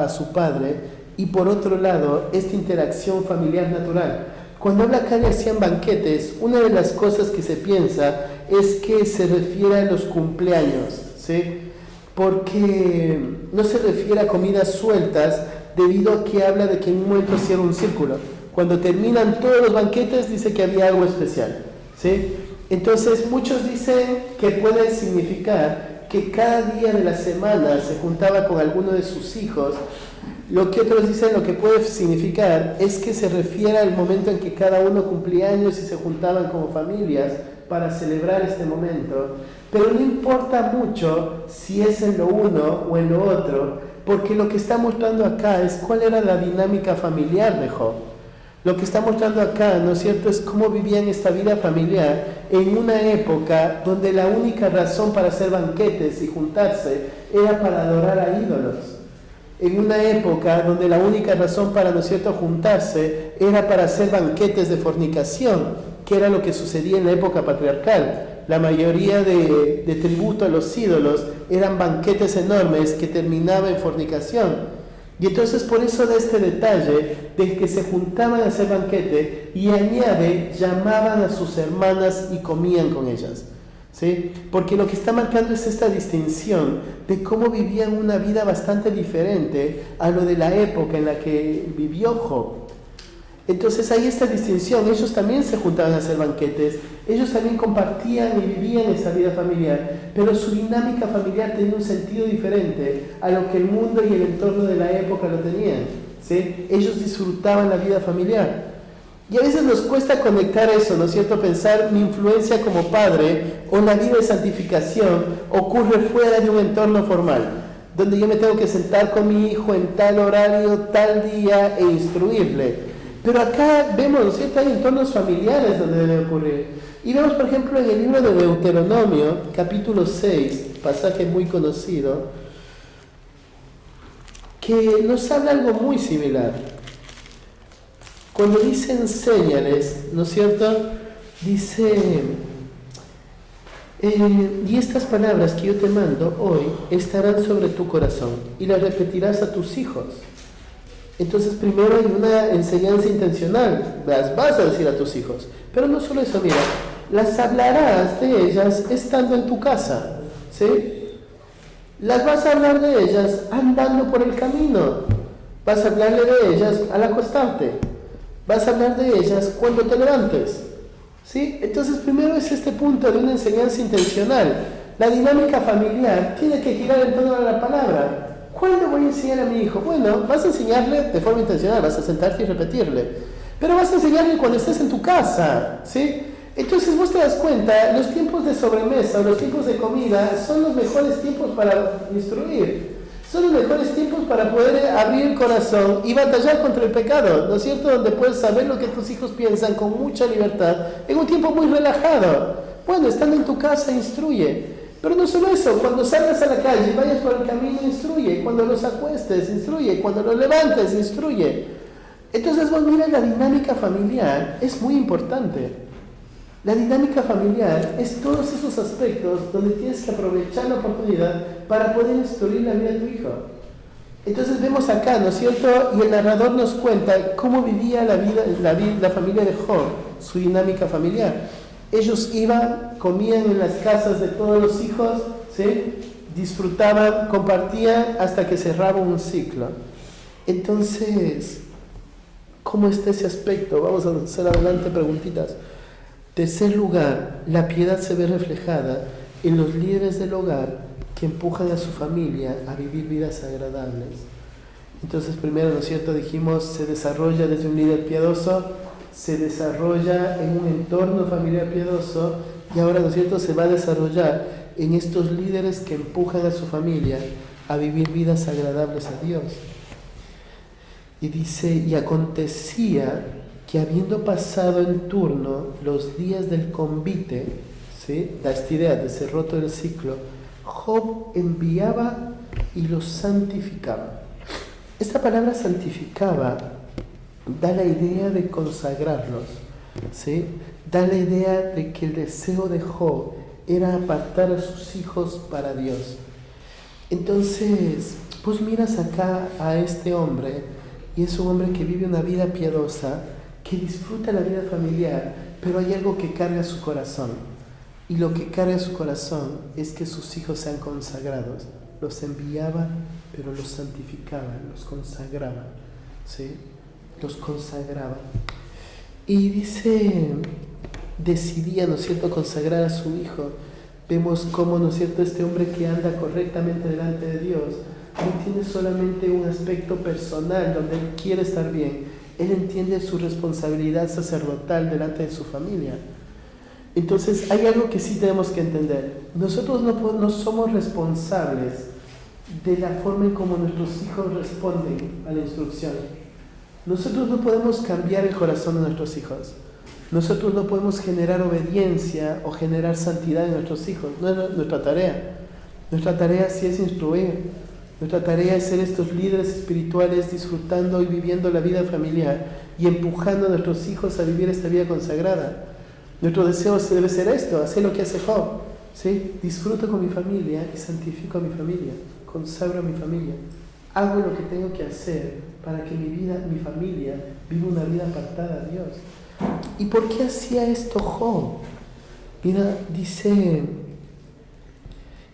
su padre, y por otro lado, esta interacción familiar natural. Cuando habla acá de hacían banquetes, una de las cosas que se piensa es que se refiere a los cumpleaños, ¿sí? Porque no se refiere a comidas sueltas, debido a que habla de que en un momento cierra un círculo. Cuando terminan todos los banquetes, dice que había algo especial, ¿sí? Entonces, muchos dicen que puede significar que cada día de la semana se juntaba con alguno de sus hijos. Lo que otros dicen, lo que puede significar es que se refiere al momento en que cada uno cumplía años y se juntaban como familias para celebrar este momento. Pero no importa mucho si es en lo uno o en lo otro, porque lo que está mostrando acá es cuál era la dinámica familiar de Job. Lo que está mostrando acá, ¿no es cierto?, es cómo vivían esta vida familiar en una época donde la única razón para hacer banquetes y juntarse era para adorar a ídolos. En una época donde la única razón para, ¿no es cierto?, juntarse era para hacer banquetes de fornicación, que era lo que sucedía en la época patriarcal. La mayoría de tributo a los ídolos eran banquetes enormes que terminaban en fornicación. Y entonces por eso da este detalle de que se juntaban a hacer banquete y añade, llamaban a sus hermanas y comían con ellas. ¿Sí? Porque lo que está marcando es esta distinción de cómo vivían una vida bastante diferente a lo de la época en la que vivió Job. Entonces hay esta distinción, ellos también se juntaban a hacer banquetes, ellos también compartían y vivían esa vida familiar, pero su dinámica familiar tenía un sentido diferente a lo que el mundo y el entorno de la época lo tenían, ¿sí? Ellos disfrutaban la vida familiar. Y a veces nos cuesta conectar eso, ¿no es cierto? Pensar mi influencia como padre o la vida de santificación ocurre fuera de un entorno formal, donde yo me tengo que sentar con mi hijo en tal horario, tal día e instruirle. Pero acá vemos, ¿no es cierto?, hay entornos familiares donde debe ocurrir. Y vemos, por ejemplo, en el libro de Deuteronomio, capítulo 6, pasaje muy conocido, que nos habla algo muy similar. Cuando dice enséñales, ¿no es cierto?, dice, y estas palabras que yo te mando hoy estarán sobre tu corazón y las repetirás a tus hijos. Entonces primero hay una enseñanza intencional, las vas a decir a tus hijos, pero no solo eso, mira, las hablarás de ellas estando en tu casa, ¿sí? Las vas a hablar de ellas andando por el camino, vas a hablarle de ellas al acostarte, vas a hablar de ellas cuando te levantes, ¿sí? Entonces primero es este punto de una enseñanza intencional. La dinámica familiar tiene que girar en torno a la palabra. ¿Cuándo voy a enseñar a mi hijo? Bueno, vas a enseñarle de forma intencional, vas a sentarte y repetirle. Pero vas a enseñarle cuando estés en tu casa, ¿sí? Entonces vos te das cuenta, los tiempos de sobremesa o los tiempos de comida son los mejores tiempos para instruir. Son los mejores tiempos para poder abrir el corazón y batallar contra el pecado, ¿no es cierto? Donde puedes saber lo que tus hijos piensan con mucha libertad, en un tiempo muy relajado. Bueno, estando en tu casa, instruye. Pero no solo eso, cuando salgas a la calle y vayas por el camino, instruye. Cuando los acuestes, instruye. Cuando los levantes, instruye. Entonces, bueno, mira, la dinámica familiar es muy importante. La dinámica familiar es todos esos aspectos donde tienes que aprovechar la oportunidad para poder instruir la vida de tu hijo. Entonces vemos acá, ¿no es cierto? Y el narrador nos cuenta cómo vivía la familia de Job, su dinámica familiar. Ellos iban, comían en las casas de todos los hijos, ¿sí? Disfrutaban, compartían hasta que cerraba un ciclo. Entonces, ¿cómo está ese aspecto? Vamos a hacer adelante preguntitas. Tercer lugar, la piedad se ve reflejada en los líderes del hogar que empujan a su familia a vivir vidas agradables. Entonces, primero, ¿no es cierto? Dijimos, se desarrolla desde un líder piadoso, se desarrolla en un entorno familiar piadoso, y ahora, ¿no es cierto?, se va a desarrollar en estos líderes que empujan a su familia a vivir vidas agradables a Dios. Y dice, y acontecía que habiendo pasado en turno los días del convite, ¿sí?, da esta idea de ser roto el ciclo, Job enviaba y los santificaba. Esta palabra santificaba da la idea de consagrarlos, ¿sí? Da la idea de que el deseo de Job era apartar a sus hijos para Dios. Entonces, pues miras acá a este hombre, y es un hombre que vive una vida piadosa, que disfruta la vida familiar, pero hay algo que carga su corazón. Y lo que carga su corazón es que sus hijos sean consagrados. Los enviaba, pero los santificaba, los consagraba, ¿sí? Los consagraba. Y dice, decidía, ¿no es cierto?, consagrar a su hijo. Vemos cómo, ¿no es cierto?, este hombre que anda correctamente delante de Dios no tiene solamente un aspecto personal donde él quiere estar bien. Él entiende su responsabilidad sacerdotal delante de su familia. Entonces hay algo que sí tenemos que entender. Nosotros no somos responsables de la forma en cómo nuestros hijos responden a la instrucción. Nosotros no podemos cambiar el corazón de nuestros hijos. Nosotros no podemos generar obediencia o generar santidad en nuestros hijos. No es nuestra tarea. Nuestra tarea sí es instruir. Nuestra tarea es ser estos líderes espirituales disfrutando y viviendo la vida familiar y empujando a nuestros hijos a vivir esta vida consagrada. Nuestro deseo debe ser esto, hacer lo que hace Job, ¿sí? Disfruto con mi familia y santifico a mi familia, consagro a mi familia. Hago lo que tengo que hacer para que mi familia viva una vida apartada a Dios. ¿Y por qué hacía esto Job? Mira, dice,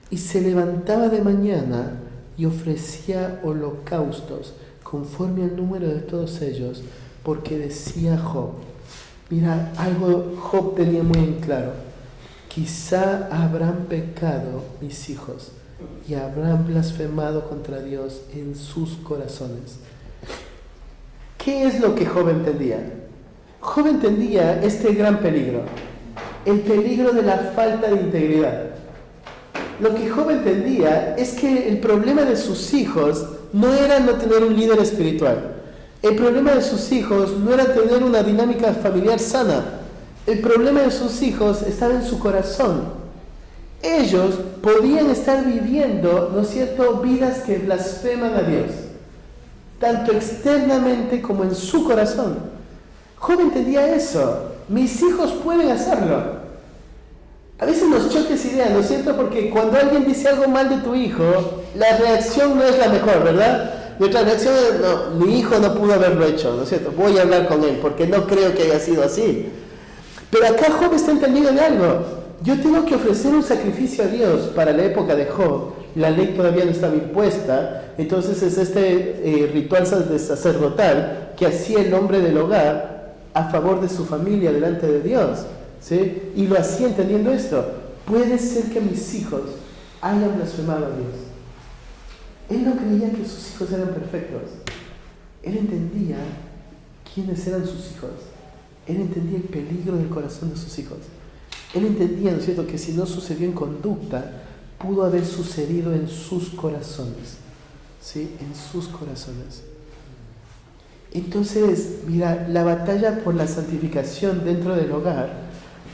y se levantaba de mañana y ofrecía holocaustos conforme al número de todos ellos, porque decía Job, mira, algo Job tenía muy en claro, quizá habrán pecado mis hijos y habrán blasfemado contra Dios en sus corazones. ¿Qué es lo que Job entendía? Job entendía este gran peligro, el peligro de la falta de integridad. Lo que Job entendía es que el problema de sus hijos no era no tener un líder espiritual. El problema de sus hijos no era tener una dinámica familiar sana. El problema de sus hijos estaba en su corazón. Ellos podían estar viviendo, ¿no es cierto?, vidas que blasfeman a Dios, tanto externamente como en su corazón. Job entendía eso. Mis hijos pueden hacerlo. A veces nos choca esa idea, ¿no es cierto? Porque cuando alguien dice algo mal de tu hijo, la reacción no es la mejor, ¿verdad? Nuestra reacción es, no, mi hijo no pudo haberlo hecho, ¿no es cierto? Voy a hablar con él, porque no creo que haya sido así. Pero acá Job está entendido en algo. Yo tengo que ofrecer un sacrificio a Dios. Para la época de Job, la ley todavía no estaba impuesta, entonces es este ritual sacerdotal que hacía el hombre del hogar a favor de su familia delante de Dios, ¿sí? Y lo hacía entendiendo esto. Puede ser que mis hijos hayan blasfemado a Dios. Él no creía que sus hijos eran perfectos. Él entendía quiénes eran sus hijos. Él entendía el peligro del corazón de sus hijos. Él entendía, ¿no es cierto?, que si no sucedió en conducta, pudo haber sucedido en sus corazones. ¿Sí? En sus corazones. Entonces, mira, la batalla por la santificación dentro del hogar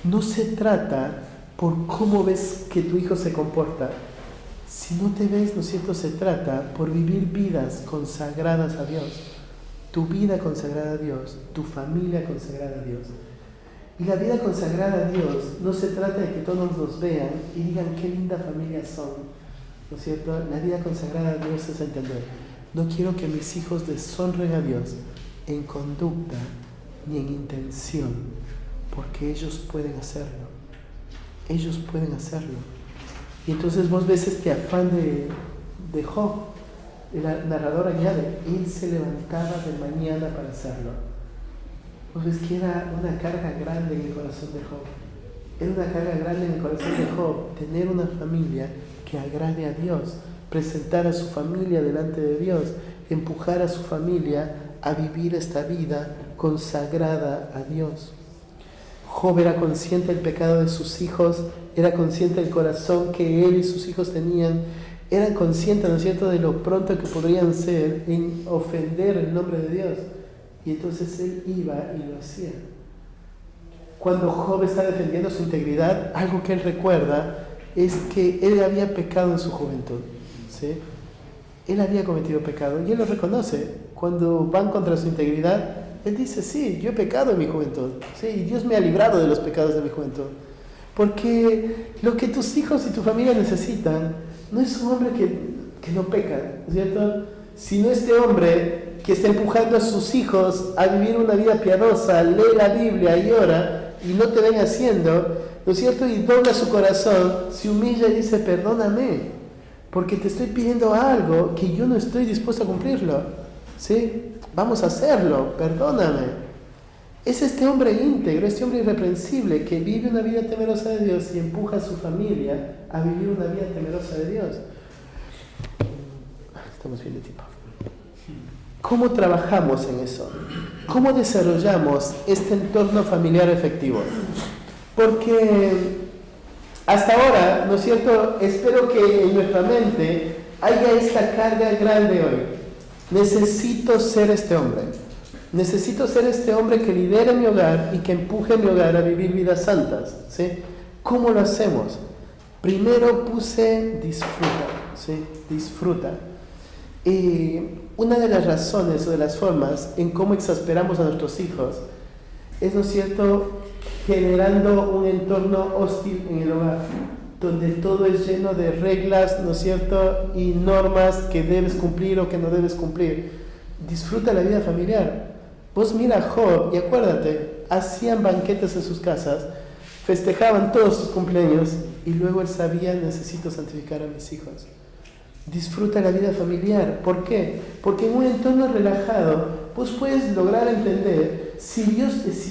no se trata por cómo ves que tu hijo se comporta. Si no te ves, ¿no es cierto?, se trata por vivir vidas consagradas a Dios. Tu vida consagrada a Dios, tu familia consagrada a Dios. Y la vida consagrada a Dios no se trata de que todos nos vean y digan qué linda familia son, ¿no es cierto? La vida consagrada a Dios es entender, no quiero que mis hijos deshonren a Dios en conducta ni en intención, porque ellos pueden hacerlo. Ellos pueden hacerlo. Y entonces vos ves este afán de Job. El narrador añade, él se levantaba de mañana para hacerlo. Vos ves que era una carga grande en el corazón de Job. Era una carga grande en el corazón de Job tener una familia que agrade a Dios, presentar a su familia delante de Dios, empujar a su familia a vivir esta vida consagrada a Dios. Job era consciente del pecado de sus hijos, era consciente del corazón que él y sus hijos tenían, era consciente, ¿no es cierto?, de lo pronto que podrían ser en ofender el nombre de Dios. Y entonces él iba y lo hacía. Cuando Job está defendiendo su integridad, algo que él recuerda es que él había pecado en su juventud, ¿sí? Él había cometido pecado y él lo reconoce. Cuando van contra su integridad, él dice, sí, yo he pecado en mi juventud, ¿sí? Y Dios me ha librado de los pecados de mi juventud. Porque lo que tus hijos y tu familia necesitan no es un hombre que no peca, ¿no es cierto? Sino este hombre que está empujando a sus hijos a vivir una vida piadosa, lee la Biblia y ora, y no te ven haciendo, ¿no es cierto? Y dobla su corazón, se humilla y dice, perdóname, porque te estoy pidiendo algo que yo no estoy dispuesto a cumplirlo, ¿sí? Vamos a hacerlo, perdóname. Es este hombre íntegro, este hombre irreprensible que vive una vida temerosa de Dios y empuja a su familia a vivir una vida temerosa de Dios. Estamos bien de tiempo. ¿Cómo trabajamos en eso? ¿Cómo desarrollamos este entorno familiar efectivo? Porque hasta ahora, ¿no es cierto?, espero que en nuestra mente haya esta carga grande hoy. Necesito ser este hombre. Necesito ser este hombre que lidere mi hogar y que empuje mi hogar a vivir vidas santas, ¿sí? ¿Cómo lo hacemos? Primero puse disfruta, ¿sí? Disfruta. Una de las razones o de las formas en cómo exasperamos a nuestros hijos es, ¿no es cierto?, generando un entorno hostil en el hogar, donde todo es lleno de reglas, ¿no es cierto?, y normas que debes cumplir o que no debes cumplir. Disfruta la vida familiar. Vos mira a Job y acuérdate, hacían banquetes en sus casas, festejaban todos sus cumpleaños y luego él sabía, necesito santificar a mis hijos. Disfruta la vida familiar. ¿Por qué? Porque en un entorno relajado vos puedes lograr entender si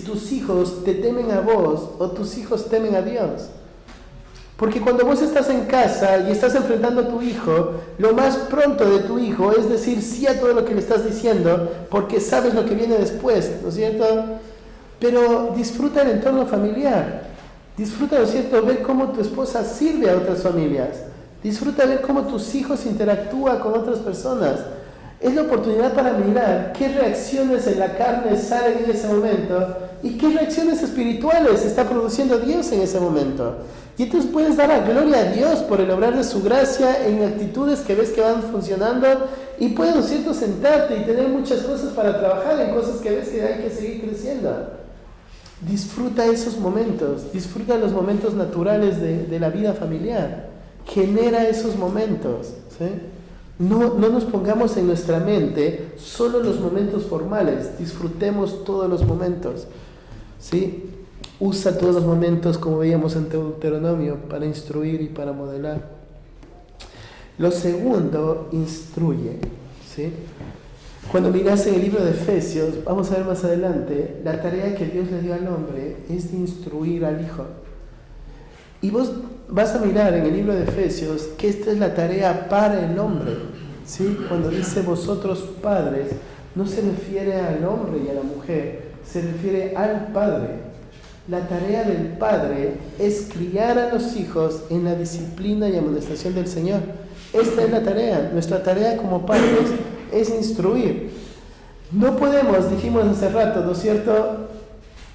tus hijos te temen a vos o tus hijos temen a Dios. Porque cuando vos estás en casa y estás enfrentando a tu hijo, lo más pronto de tu hijo es decir sí a todo lo que le estás diciendo, porque sabes lo que viene después, ¿no es cierto? Pero disfruta el entorno familiar. Disfruta, ¿no es cierto?, ver cómo tu esposa sirve a otras familias. Disfruta ver cómo tus hijos interactúan con otras personas. Es la oportunidad para mirar qué reacciones en la carne salen en ese momento y qué reacciones espirituales está produciendo Dios en ese momento. Y entonces puedes dar la gloria a Dios por el obrar de su gracia en actitudes que ves que van funcionando y puedes, ¿no es cierto?, sentarte y tener muchas cosas para trabajar en cosas que ves que hay que seguir creciendo. Disfruta esos momentos, disfruta los momentos naturales de la vida familiar. Genera esos momentos, ¿sí? No nos pongamos en nuestra mente solo los momentos formales, disfrutemos todos los momentos, ¿sí? Usa todos los momentos, como veíamos en Deuteronomio, para instruir y para modelar. Lo segundo, instruye, ¿sí? Cuando miras en el libro de Efesios, vamos a ver más adelante, la tarea que Dios le dio al hombre es de instruir al hijo. Y vos vas a mirar en el libro de Efesios que esta es la tarea para el hombre, ¿sí? Cuando dice vosotros padres, no se refiere al hombre y a la mujer, se refiere al padre. La tarea del padre es criar a los hijos en la disciplina y amonestación del Señor. Esta es la tarea. Nuestra tarea como padres es instruir. No podemos, dijimos hace rato, ¿no es cierto?,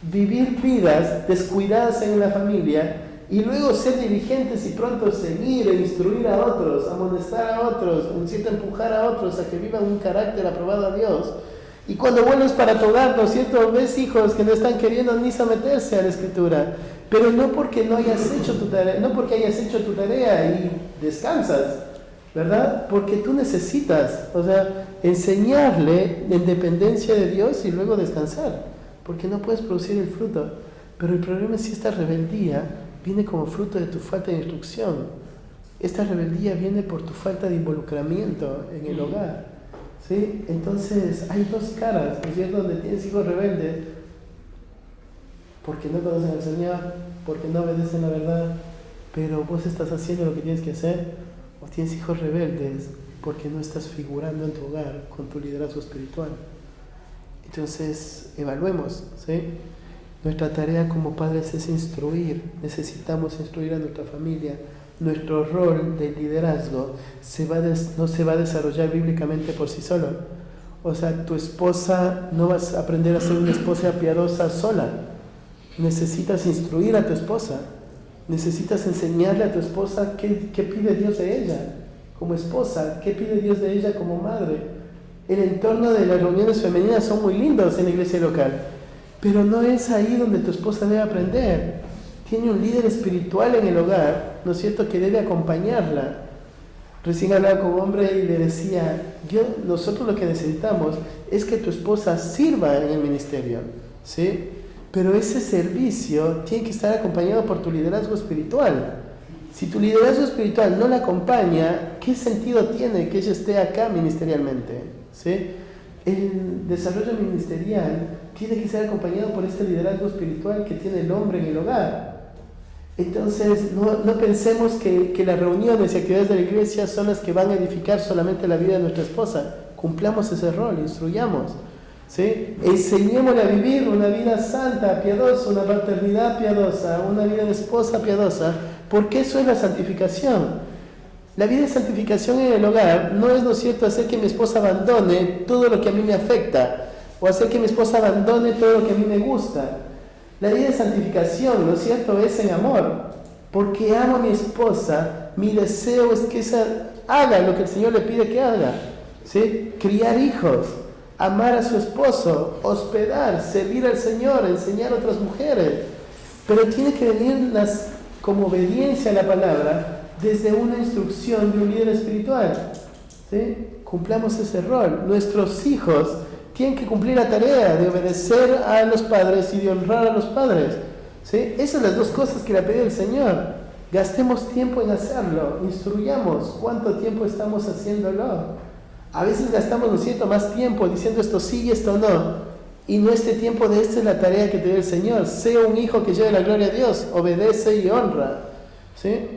vivir vidas descuidadas en la familia y luego ser diligentes y pronto seguir e instruir a otros, amonestar a otros, ¿no es cierto?, empujar a otros a que vivan un carácter aprobado a Dios. Y cuando vuelves para tu hogar, ¿no es cierto? Ves hijos que no están queriendo ni someterse a la escritura, pero no porque no hayas hecho tu tarea, no porque hayas hecho tu tarea y descansas, ¿verdad? Porque tú necesitas, o sea, enseñarle en dependencia de Dios y luego descansar, porque no puedes producir el fruto. Pero el problema es si esta rebeldía viene como fruto de tu falta de instrucción. Esta rebeldía viene por tu falta de involucramiento en el hogar, ¿sí? Entonces hay dos caras, ¿no es cierto? Donde tienes hijos rebeldes, porque no conocen al Señor, porque no obedecen la verdad, pero vos estás haciendo lo que tienes que hacer, o tienes hijos rebeldes porque no estás figurando en tu hogar con tu liderazgo espiritual. Entonces, evaluemos, ¿sí? Nuestra tarea como padres es instruir, necesitamos instruir a nuestra familia. Nuestro rol de liderazgo no se va a desarrollar bíblicamente por sí solo. O sea, tu esposa, no vas a aprender a ser una esposa piadosa sola. Necesitas instruir a tu esposa. Necesitas enseñarle a tu esposa qué pide Dios de ella como esposa, qué pide Dios de ella como madre. El entorno de las reuniones femeninas son muy lindos en la iglesia local, pero no es ahí donde tu esposa debe aprender. Tiene un líder espiritual en el hogar, ¿no es cierto?, que debe acompañarla. Recién hablaba con un hombre y le decía, nosotros lo que necesitamos es que tu esposa sirva en el ministerio, ¿sí? Pero ese servicio tiene que estar acompañado por tu liderazgo espiritual. Si tu liderazgo espiritual no la acompaña, ¿qué sentido tiene que ella esté acá ministerialmente? ¿Sí? El desarrollo ministerial tiene que ser acompañado por este liderazgo espiritual que tiene el hombre en el hogar. Entonces, no pensemos que las reuniones y actividades de la iglesia son las que van a edificar solamente la vida de nuestra esposa. Cumplamos ese rol, instruyamos, ¿sí? Enseñémosle a vivir una vida santa, piadosa, una paternidad piadosa, una vida de esposa piadosa, porque eso es la santificación. La vida de santificación en el hogar no es, ¿no es cierto?, hacer que mi esposa abandone todo lo que a mí me afecta, o hacer que mi esposa abandone todo lo que a mí me gusta. La vida de santificación, ¿no es cierto?, es en amor, porque amo a mi esposa, mi deseo es que esa haga lo que el Señor le pide que haga, ¿sí? Criar hijos, amar a su esposo, hospedar, servir al Señor, enseñar a otras mujeres, pero tiene que venir como obediencia a la palabra desde una instrucción de un líder espiritual, ¿sí? Cumplamos ese rol. Nuestros hijos tienen que cumplir la tarea de obedecer a los padres y de honrar a los padres, ¿sí? Esas son las dos cosas que le ha pedido el Señor. Gastemos tiempo en hacerlo, instruyamos cuánto tiempo estamos haciéndolo. A veces gastamos, ¿no es cierto?, más tiempo diciendo esto sí y esto no, y no este tiempo de esta es la tarea que te dio el Señor. Sea un hijo que lleve la gloria a Dios, obedece y honra, ¿sí?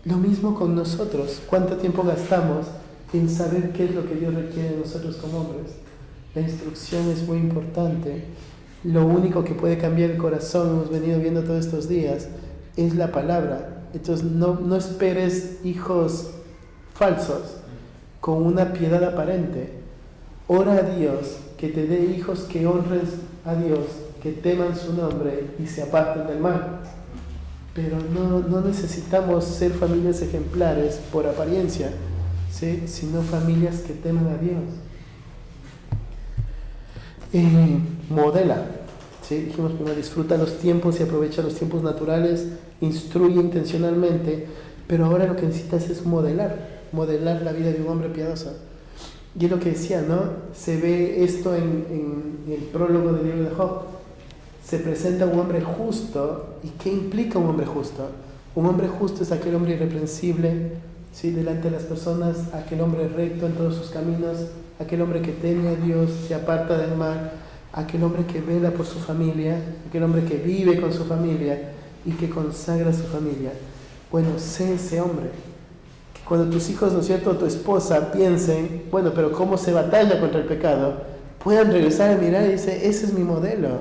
Lo mismo con nosotros. ¿Cuánto tiempo gastamos en saber qué es lo que Dios requiere de nosotros como hombres? La instrucción es muy importante. Lo único que puede cambiar el corazón, hemos venido viendo todos estos días, es la palabra. Entonces no esperes hijos falsos con una piedad aparente. Ora a Dios que te dé hijos que honren a Dios, que teman su nombre y se aparten del mal. Pero no necesitamos ser familias ejemplares por apariencia, ¿sí?, sino familias que teman a Dios. Modela, ¿sí? Dijimos primero, disfruta los tiempos y aprovecha los tiempos naturales, instruye intencionalmente, pero ahora lo que necesitas es modelar la vida de un hombre piadoso. Y es lo que decía, ¿no? Se ve esto en el prólogo del libro de Job. Se presenta un hombre justo. ¿Y qué implica un hombre justo? Un hombre justo es aquel hombre irreprensible, ¿sí?, delante de las personas, aquel hombre recto en todos sus caminos, aquel hombre que teme a Dios, se aparta del mal, aquel hombre que vela por su familia, aquel hombre que vive con su familia y que consagra a su familia. Bueno, sé ese hombre. Que cuando tus hijos, ¿no es cierto?, tu esposa piensen, bueno, pero ¿cómo se batalla contra el pecado?, puedan regresar a mirar y decir, ese es mi modelo,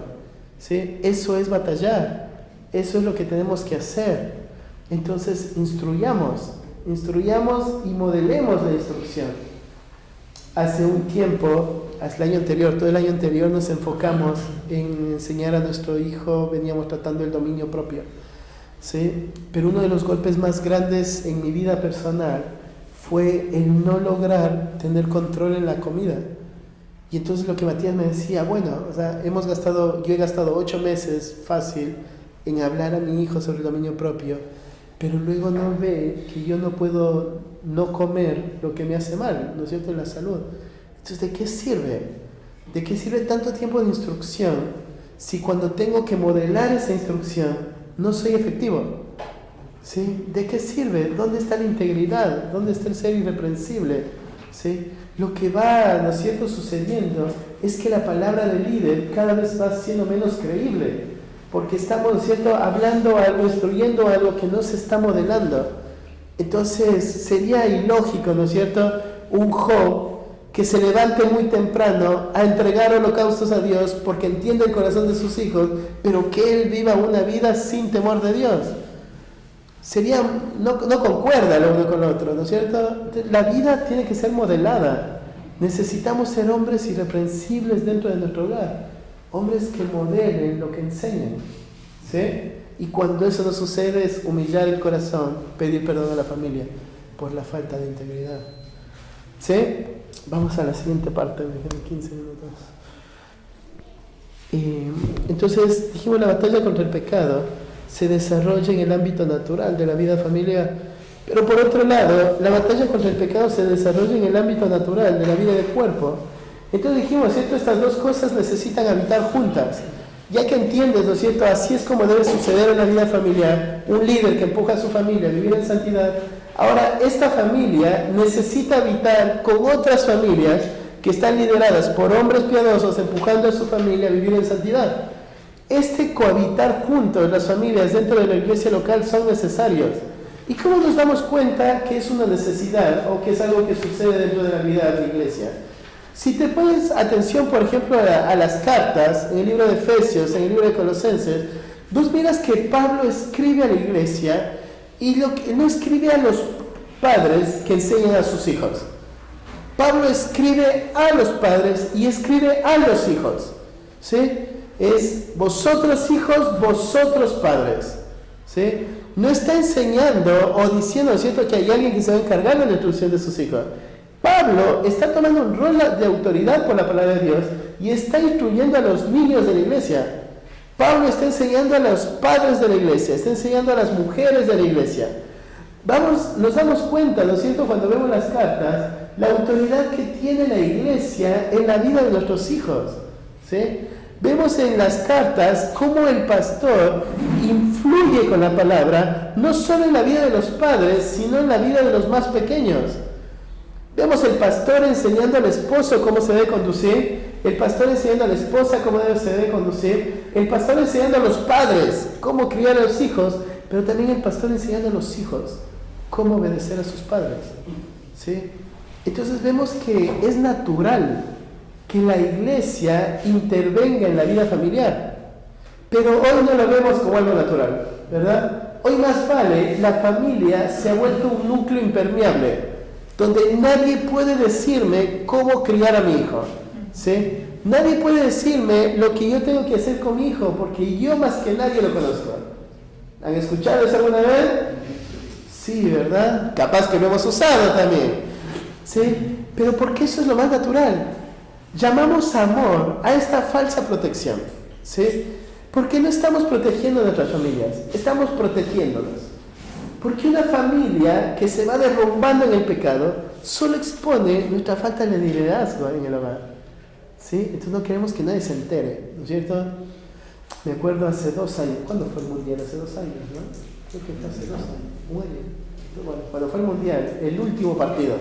¿sí? Eso es batallar, eso es lo que tenemos que hacer. Entonces, instruyamos y modelemos la instrucción. Hace un tiempo, hasta el año anterior, todo el año anterior nos enfocamos en enseñar a nuestro hijo, veníamos tratando el dominio propio, ¿sí? Pero uno de los golpes más grandes en mi vida personal fue el no lograr tener control en la comida. Y entonces lo que Matías me decía, bueno, o sea, yo he gastado 8 meses fácil en hablar a mi hijo sobre el dominio propio, pero luego no ve que yo no puedo no comer lo que me hace mal, ¿no es cierto?, en la salud. Entonces, ¿de qué sirve? ¿De qué sirve tanto tiempo de instrucción si cuando tengo que modelar esa instrucción no soy efectivo? ¿Sí? ¿De qué sirve? ¿Dónde está la integridad? ¿Dónde está el ser irreprensible? ¿Sí? Lo que va, ¿no es cierto?, sucediendo es que la palabra del líder cada vez va siendo menos creíble, porque estamos, ¿no es cierto?, hablando algo, instruyendo algo que no se está modelando. Entonces sería ilógico, ¿no es cierto?, un Job que se levante muy temprano a entregar holocaustos a Dios porque entiende el corazón de sus hijos, pero que él viva una vida sin temor de Dios. No concuerda lo uno con lo otro, ¿no es cierto? La vida tiene que ser modelada. Necesitamos ser hombres irreprensibles dentro de nuestro hogar, hombres que modelen lo que enseñan, ¿sí? Y cuando eso no sucede es humillar el corazón, pedir perdón a la familia por la falta de integridad, ¿sí? Vamos a la siguiente parte, me quedan 15 minutos. Entonces dijimos, la batalla contra el pecado se desarrolla en el ámbito natural de la vida familiar, pero por otro lado, la batalla contra el pecado se desarrolla en el ámbito natural de la vida del cuerpo. Entonces dijimos, ¿cierto?, estas dos cosas necesitan habitar juntas. Ya que entiendes, ¿no es cierto?, así es como debe suceder en la vida familiar, un líder que empuja a su familia a vivir en santidad. Ahora, esta familia necesita habitar con otras familias que están lideradas por hombres piadosos empujando a su familia a vivir en santidad. Este cohabitar juntos las familias dentro de la iglesia local son necesarios. ¿Y cómo nos damos cuenta que es una necesidad o que es algo que sucede dentro de la vida de la iglesia? Si te pones atención, por ejemplo, a las cartas, en el libro de Efesios, en el libro de Colosenses, vos miras que Pablo escribe a la iglesia y no escribe a los padres que enseñan a sus hijos. Pablo escribe a los padres y escribe a los hijos, ¿sí? Es vosotros hijos, vosotros padres, ¿sí? No está enseñando o diciendo, ¿cierto?, que hay alguien que se va a encargar de la instrucción de sus hijos. Pablo está tomando un rol de autoridad por la palabra de Dios y está instruyendo a los niños de la iglesia. Pablo está enseñando a los padres de la iglesia, está enseñando a las mujeres de la iglesia. Nos damos cuenta, ¿no es cierto?, cuando vemos las cartas, la autoridad que tiene la iglesia en la vida de nuestros hijos, ¿sí? Vemos en las cartas cómo el pastor influye con la palabra, no solo en la vida de los padres, sino en la vida de los más pequeños. Vemos el pastor enseñando al esposo cómo se debe conducir, el pastor enseñando a la esposa cómo se debe conducir, el pastor enseñando a los padres cómo criar a los hijos, pero también el pastor enseñando a los hijos cómo obedecer a sus padres, ¿sí? Entonces vemos que es natural que la iglesia intervenga en la vida familiar, pero hoy no lo vemos como algo natural, ¿verdad? Hoy más vale, la familia se ha vuelto un núcleo impermeable, donde nadie puede decirme cómo criar a mi hijo, ¿sí? Nadie puede decirme lo que yo tengo que hacer con mi hijo, porque yo más que nadie lo conozco. ¿Han escuchado eso alguna vez? Sí, ¿verdad? Capaz que lo hemos usado también, ¿sí? Pero porque eso es lo más natural. Llamamos amor a esta falsa protección, ¿sí? Porque no estamos protegiendo a nuestras familias, estamos protegiéndolas. Porque una familia que se va derrumbando en el pecado solo expone nuestra falta de liderazgo en el hogar, ¿sí? Entonces no queremos que nadie se entere, ¿no es cierto? Me acuerdo hace 2 años, ¿cuándo fue el Mundial? Hace 2 años, ¿no? Creo que fue hace 2 años. Bueno, cuando fue el Mundial, el último partido,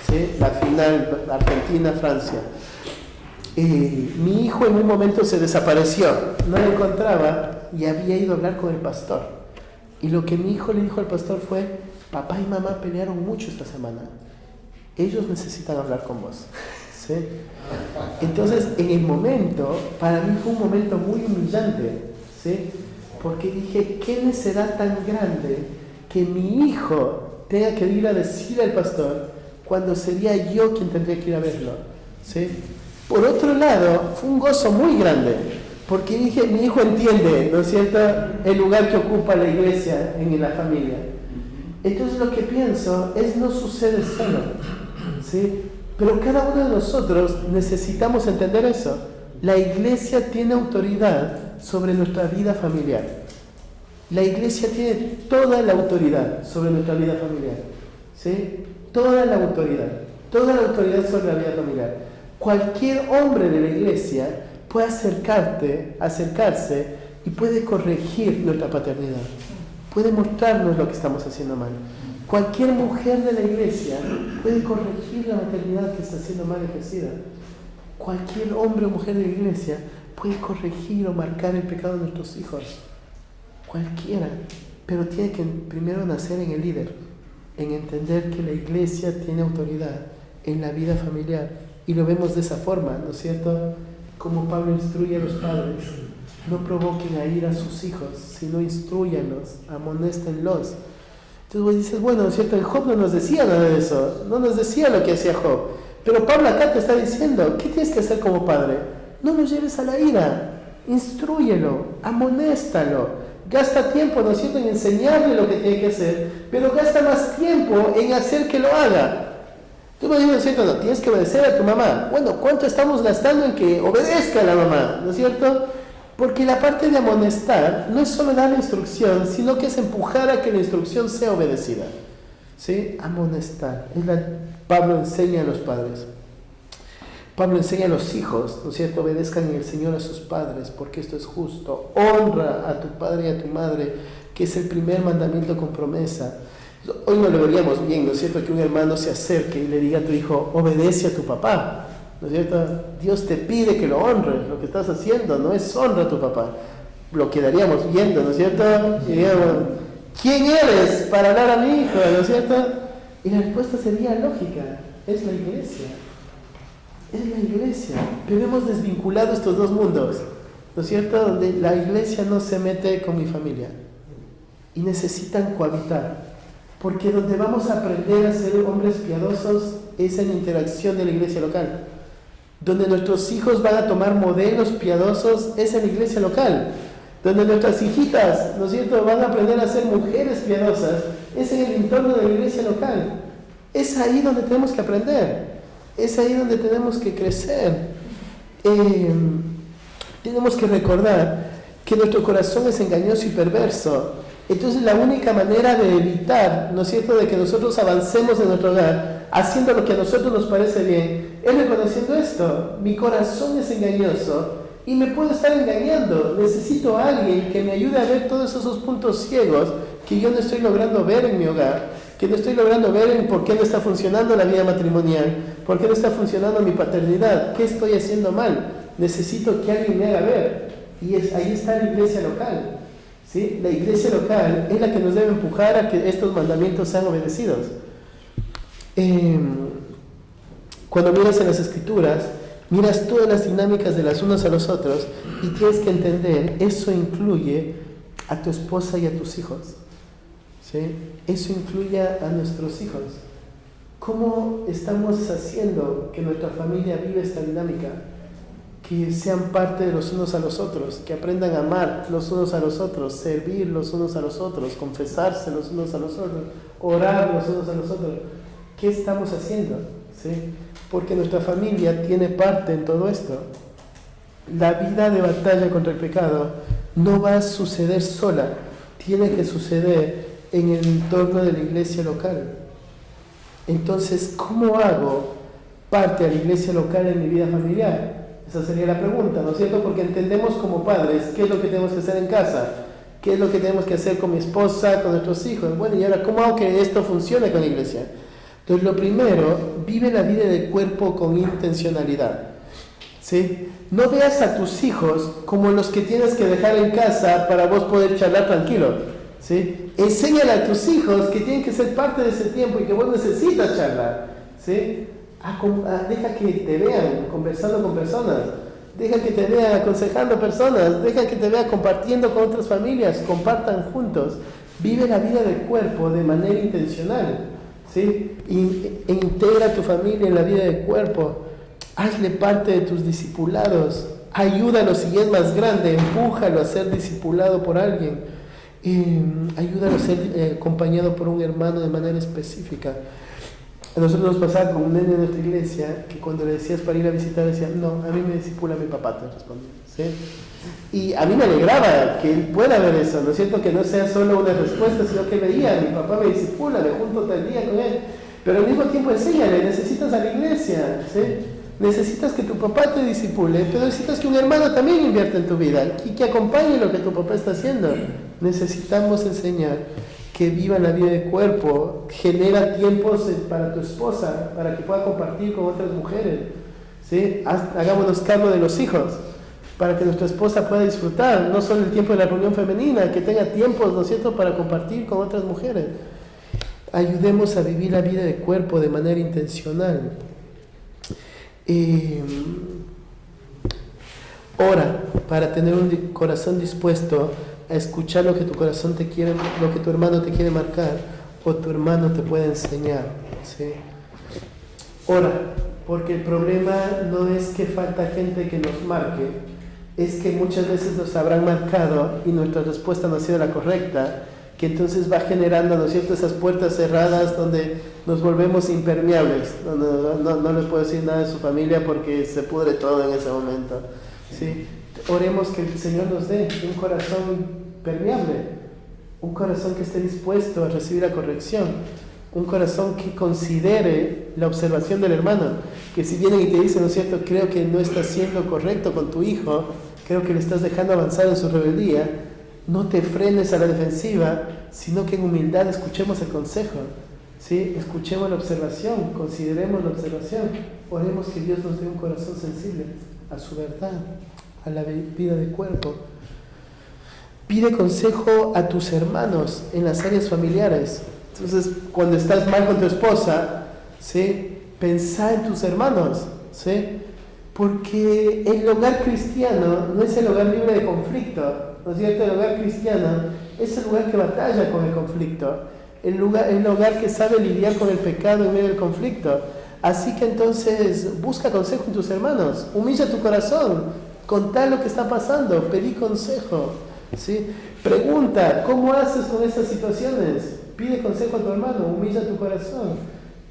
¿sí? La final, Argentina-Francia. Mi hijo en un momento se desapareció, no lo encontraba y había ido a hablar con el pastor. Y lo que mi hijo le dijo al pastor fue: papá y mamá pelearon mucho esta semana, ellos necesitan hablar con vos, ¿sí? Entonces, en el momento, para mí fue un momento muy humillante, ¿sí? Porque dije, ¿qué necedad tan grande que mi hijo tenga que ir a decirle al pastor cuando sería yo quien tendría que ir a verlo, ¿sí? Por otro lado, fue un gozo muy grande, porque dije, mi hijo entiende, ¿no es cierto?, el lugar que ocupa la iglesia en la familia. Entonces lo que pienso es, no sucede solo, ¿sí? Pero cada uno de nosotros necesitamos entender eso. La iglesia tiene autoridad sobre nuestra vida familiar. La iglesia tiene toda la autoridad sobre nuestra vida familiar. ¿Sí? Toda la autoridad sobre la vida familiar. Cualquier hombre de la iglesia puede acercarse y puede corregir nuestra paternidad. Puede mostrarnos lo que estamos haciendo mal. Cualquier mujer de la iglesia puede corregir la maternidad que está siendo mal ejercida. Cualquier hombre o mujer de la iglesia puede corregir o marcar el pecado de nuestros hijos. Cualquiera. Pero tiene que primero nacer en el líder, en entender que la iglesia tiene autoridad en la vida familiar. Y lo vemos de esa forma, ¿no es cierto? Como Pablo instruye a los padres. No provoquen a ir a sus hijos, sino instruyanlos, amonéstenlos. Entonces vos dices, bueno, ¿no es cierto? El Job no nos decía nada de eso, no nos decía lo que hacía Job. Pero Pablo acá te está diciendo, ¿qué tienes que hacer como padre? No lo lleves a la ira, instrúyelo, amonéstalo. Gasta tiempo, ¿no es cierto?, en enseñarle lo que tiene que hacer, pero gasta más tiempo en hacer que lo haga. Tú me dices, ¿no es cierto? No, tienes que obedecer a tu mamá. Bueno, ¿cuánto estamos gastando en que obedezca a la mamá? ¿No es cierto? Porque la parte de amonestar no es solo dar la instrucción, sino que es empujar a que la instrucción sea obedecida. ¿Sí? Amonestar. Pablo enseña a los padres. Pablo enseña a los hijos, ¿no es cierto? Obedezcan en el Señor a sus padres, porque esto es justo. Honra a tu padre y a tu madre, que es el primer mandamiento con promesa. Hoy no lo veríamos bien, ¿no es cierto? Que un hermano se acerque y le diga a tu hijo, obedece a tu papá. ¿No es cierto? Dios te pide que lo honres, lo que estás haciendo no es honra a tu papá. Lo quedaríamos viendo, ¿no es cierto? Y diríamos, ¿quién eres para hablar a mi hijo? ¿No es cierto? Y la respuesta sería lógica, es la iglesia. Es la iglesia. Pero hemos desvinculado estos dos mundos, ¿no es cierto? Donde la iglesia no se mete con mi familia y necesitan cohabitar. Porque donde vamos a aprender a ser hombres piadosos es en la interacción de la iglesia local. Donde nuestros hijos van a tomar modelos piadosos es en la iglesia local. Donde nuestras hijitas, ¿no es cierto?, van a aprender a ser mujeres piadosas es en el entorno de la iglesia local. Es ahí donde tenemos que aprender. Es ahí donde tenemos que crecer. Tenemos que recordar que nuestro corazón es engañoso y perverso. Entonces la única manera de evitar, ¿no es cierto?, de que nosotros avancemos en nuestro hogar, haciendo lo que a nosotros nos parece bien, es reconociendo esto. Mi corazón es engañoso y me puedo estar engañando. Necesito a alguien que me ayude a ver todos esos puntos ciegos que yo no estoy logrando ver en mi hogar, que no estoy logrando ver en por qué no está funcionando la vida matrimonial, por qué no está funcionando mi paternidad, qué estoy haciendo mal. Necesito que alguien me haga ver. Y ahí está la iglesia local. ¿Sí? La iglesia local es la que nos debe empujar a que estos mandamientos sean obedecidos. Cuando miras en las escrituras, miras todas las dinámicas de las unos a los otros y tienes que entender, eso incluye a tu esposa y a tus hijos. ¿Sí? Eso incluye a nuestros hijos. ¿Cómo estamos haciendo que nuestra familia viva esta dinámica? Que sean parte de los unos a los otros, que aprendan a amar los unos a los otros, servir los unos a los otros, confesarse los unos a los otros, orar los unos a los otros. ¿Qué estamos haciendo? ¿Sí? Porque nuestra familia tiene parte en todo esto. La vida de batalla contra el pecado no va a suceder sola, tiene que suceder en el entorno de la iglesia local. Entonces, ¿cómo hago parte de la iglesia local en mi vida familiar? Esa sería la pregunta, ¿no es cierto? Porque entendemos como padres qué es lo que tenemos que hacer en casa, qué es lo que tenemos que hacer con mi esposa, con nuestros hijos. Bueno, y ahora, ¿cómo hago que esto funcione con la iglesia? Entonces, lo primero, vive la vida del cuerpo con intencionalidad. ¿Sí? No veas a tus hijos como los que tienes que dejar en casa para vos poder charlar tranquilo. ¿Sí? Enséñale a tus hijos que tienen que ser parte de ese tiempo y que vos necesitas charlar. ¿Sí? Deja que te vean conversando con personas, deja que te vean aconsejando personas, deja que te vean compartiendo con otras familias, compartan juntos. Vive la vida del cuerpo de manera intencional, ¿sí? Integra a tu familia en la vida del cuerpo, hazle parte de tus discipulados, ayúdalo si es más grande, empújalo a ser discipulado por alguien, ayúdalo a ser acompañado por un hermano de manera específica. A nosotros nos pasaba con un nene de nuestra iglesia que cuando le decías para ir a visitar decía, no, a mí me discipula mi papá, te respondía, ¿sí? Y a mí me alegraba que él pueda ver eso, ¿no es cierto? Que no sea solo una respuesta, sino que veía, mi papá me discipula, me junto todo el día con él, pero al mismo tiempo enséñale, necesitas a la iglesia, ¿sí? Necesitas que tu papá te discipule, pero necesitas que un hermano también invierta en tu vida y que acompañe lo que tu papá está haciendo. Necesitamos enseñar que viva la vida de cuerpo, genera tiempos para tu esposa, para que pueda compartir con otras mujeres, ¿sí? Hagámonos cargo de los hijos, para que nuestra esposa pueda disfrutar, no solo el tiempo de la reunión femenina, que tenga tiempos, ¿no es cierto?, para compartir con otras mujeres. Ayudemos a vivir la vida de cuerpo de manera intencional. Ora para tener un corazón dispuesto a escuchar lo que tu corazón te quiere, lo que tu hermano te quiere marcar o tu hermano te puede enseñar, ¿sí? Ora, porque el problema no es que falta gente que nos marque, es que muchas veces nos habrán marcado y nuestra respuesta no ha sido la correcta, que entonces va generando, ¿no es cierto?, esas puertas cerradas donde nos volvemos impermeables, no les puedo decir nada de su familia porque se pudre todo en ese momento, ¿sí? Oremos que el Señor nos dé un corazón permeable, un corazón que esté dispuesto a recibir la corrección, un corazón que considere la observación del hermano, que si vienen y te dicen, ¿no es cierto?, creo que no estás siendo correcto con tu hijo, creo que le estás dejando avanzar en su rebeldía, no te frenes a la defensiva, sino que en humildad escuchemos el consejo, ¿sí? Escuchemos la observación, consideremos la observación, oremos que Dios nos dé un corazón sensible a su verdad, a la vida de cuerpo. Pide consejo a tus hermanos en las áreas familiares. Entonces, cuando estás mal con tu esposa, ¿sí?, pensá en tus hermanos, ¿sí? Porque el hogar cristiano no es el hogar libre de conflicto, ¿no es cierto? El hogar cristiano es el lugar que batalla con el conflicto, el hogar que sabe lidiar con el pecado en medio del conflicto. Así que entonces busca consejo en tus hermanos, humilla tu corazón, contá lo que está pasando, pedí consejo, ¿sí? Pregunta, ¿cómo haces con estas situaciones? Pide consejo a tu hermano, humilla tu corazón,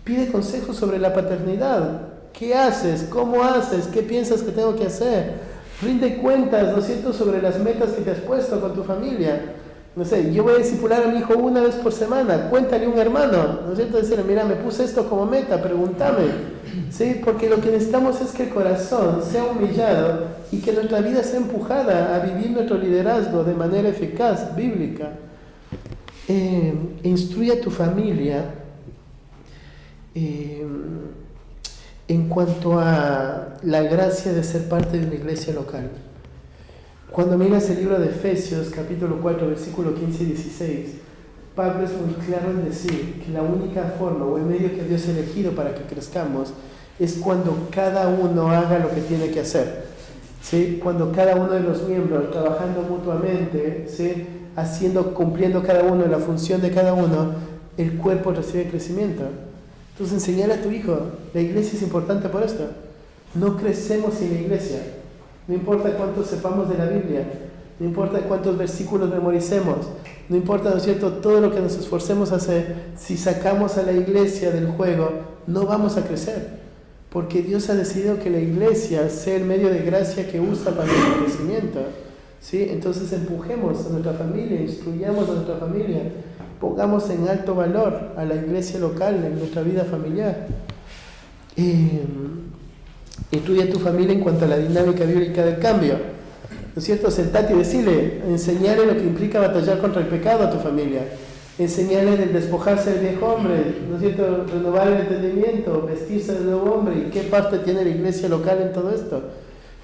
pide consejo sobre la paternidad. ¿Qué haces? ¿Cómo haces? ¿Qué piensas que tengo que hacer? Rinde cuentas, ¿no es cierto?, sobre las metas que te has puesto con tu familia. No sé, yo voy a discipular a mi hijo una vez por semana, cuéntale a un hermano, ¿no es cierto?, decirle, mira, me puse esto como meta, pregúntame, ¿sí? Porque lo que necesitamos es que el corazón sea humillado y que nuestra vida sea empujada a vivir nuestro liderazgo de manera eficaz, bíblica. Instruye a tu familia en cuanto a la gracia de ser parte de una iglesia local. Cuando miras el libro de Efesios, capítulo 4, versículo 15 y 16, Pablo es muy claro en decir que la única forma o el medio que Dios ha elegido para que crezcamos es cuando cada uno haga lo que tiene que hacer, ¿sí? Cuando cada uno de los miembros, trabajando mutuamente, ¿sí?, cumpliendo cada uno la función de cada uno, el cuerpo recibe crecimiento. Entonces enseñar a tu hijo, la iglesia es importante por esto. No crecemos sin la iglesia. No importa cuánto sepamos de la Biblia, no importa cuántos versículos memoricemos, no importa, ¿no es cierto?, todo lo que nos esforcemos a hacer, si sacamos a la iglesia del juego, no vamos a crecer. Porque Dios ha decidido que la iglesia sea el medio de gracia que usa para el crecimiento, ¿sí? Entonces empujemos a nuestra familia, instruyamos a nuestra familia, pongamos en alto valor a la iglesia local en nuestra vida familiar. Instruye a tu familia en cuanto a la dinámica bíblica del cambio, ¿no es cierto? Sentate y decirle, enseñarle lo que implica batallar contra el pecado a tu familia, enseñarle el despojarse del viejo hombre, ¿no es cierto?, renovar el entendimiento, vestirse del nuevo hombre, y qué parte tiene la iglesia local en todo esto.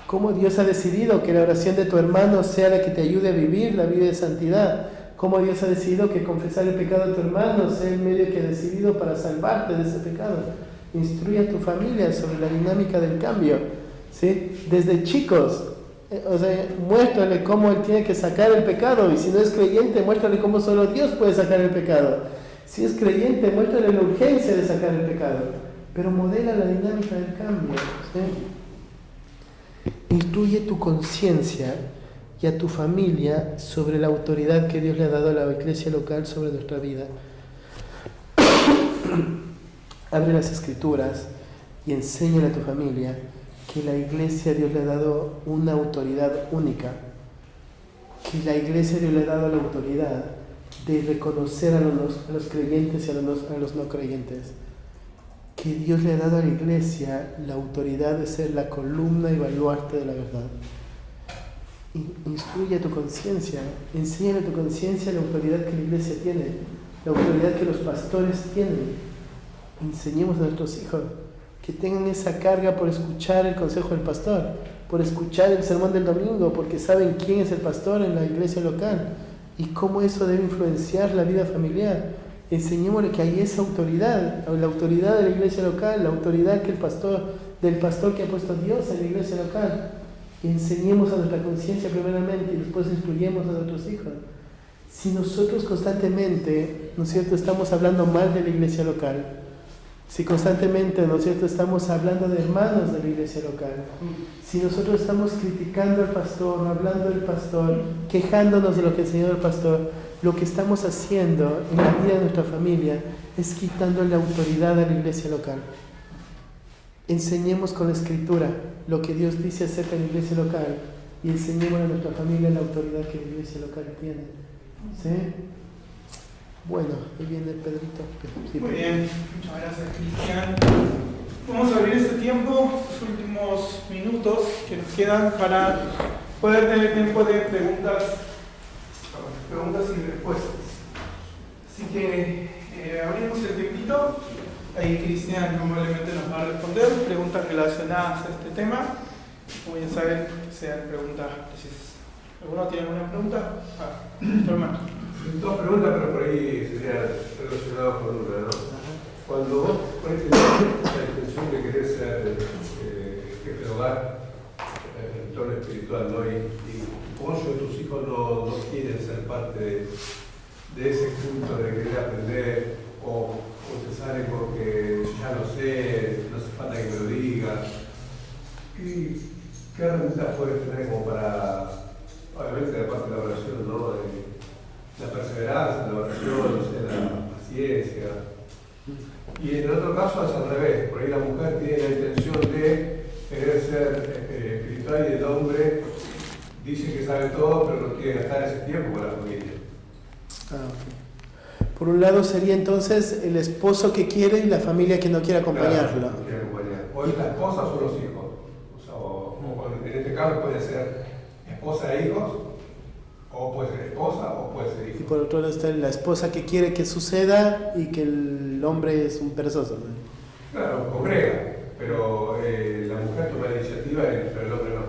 Cómo Dios ha decidido que la oración de tu hermano sea la que te ayude a vivir la vida de santidad, cómo Dios ha decidido que confesar el pecado de tu hermano sea el medio que ha decidido para salvarte de ese pecado. Instruye a tu familia sobre la dinámica del cambio, ¿sí? Desde chicos, muéstrale cómo él tiene que sacar el pecado, y si no es creyente, muéstrale cómo solo Dios puede sacar el pecado. Si es creyente, muéstrale la urgencia de sacar el pecado, pero modela la dinámica del cambio, ¿sí? Instruye tu conciencia y a tu familia sobre la autoridad que Dios le ha dado a la iglesia local sobre nuestra vida. Abre las Escrituras y enséñale a tu familia que la iglesia Dios le ha dado una autoridad única, que la iglesia Dios le ha dado la autoridad de reconocer a los creyentes y a los no creyentes, que Dios le ha dado a la iglesia la autoridad de ser la columna y baluarte de la verdad. Instruye a tu conciencia, enséñale a tu conciencia la autoridad que la iglesia tiene, la autoridad que los pastores tienen. Enseñemos a nuestros hijos que tengan esa carga por escuchar el consejo del pastor, por escuchar el sermón del domingo, porque saben quién es el pastor en la iglesia local y cómo eso debe influenciar la vida familiar. Enseñémosle que hay esa autoridad, la autoridad de la iglesia local, la autoridad que del pastor que ha puesto Dios en la iglesia local. Enseñemos a nuestra conciencia primeramente y después instruyemos a nuestros hijos. Si nosotros constantemente, ¿no es cierto?, estamos hablando mal de la iglesia local, si constantemente, ¿no es cierto?, estamos hablando de hermanos de la iglesia local, si nosotros estamos criticando al pastor, hablando del pastor, quejándonos de lo que enseñó el pastor, lo que estamos haciendo en la vida de nuestra familia es quitando la autoridad a la iglesia local. Enseñemos con la Escritura lo que Dios dice acerca de la iglesia local y enseñemos a nuestra familia la autoridad que la iglesia local tiene. ¿Sí? Bueno, ahí viene Pedrito. Sí, muy bien, muchas gracias, Cristian. Vamos a abrir este tiempo, estos últimos minutos que nos quedan para poder tener tiempo de preguntas y respuestas. Así que abrimos el tiempito. Ahí Cristian probablemente nos va a responder preguntas relacionadas a este tema. Como ya saben, sean preguntas precisas. ¿Alguno tiene alguna pregunta? Hermano. Dos preguntas, pero por ahí serían relacionadas con una, ¿no? Cuando vos pones la intención de querer ser jefe de hogar, en entorno espiritual, ¿no? Y vos o tus hijos no quieren ser parte de ese punto de querer aprender o se salen porque ya lo sé, no hace falta que me lo diga. ¿Qué herramientas puedes tener como para, obviamente, la parte de la oración, ¿no? La perseverancia, la oración, no sé, la paciencia. Y en el otro caso es al revés, por ahí la mujer tiene la intención de querer ser espiritual y el hombre dice que sabe todo, pero no quiere gastar ese tiempo con la familia. Okay. Por un lado sería entonces el esposo que quiere y la familia que no quiere acompañarlo. Claro, no quiere acompañar. O es la esposa o los hijos. O sea, o en este caso puede ser esposa e hijos, o puede ser esposa o puede ser hijo. Y por otro lado está la esposa que quiere que suceda y que el hombre es un perezoso, ¿no? Claro, congrega, pero la mujer toma la iniciativa, pero el hombre no.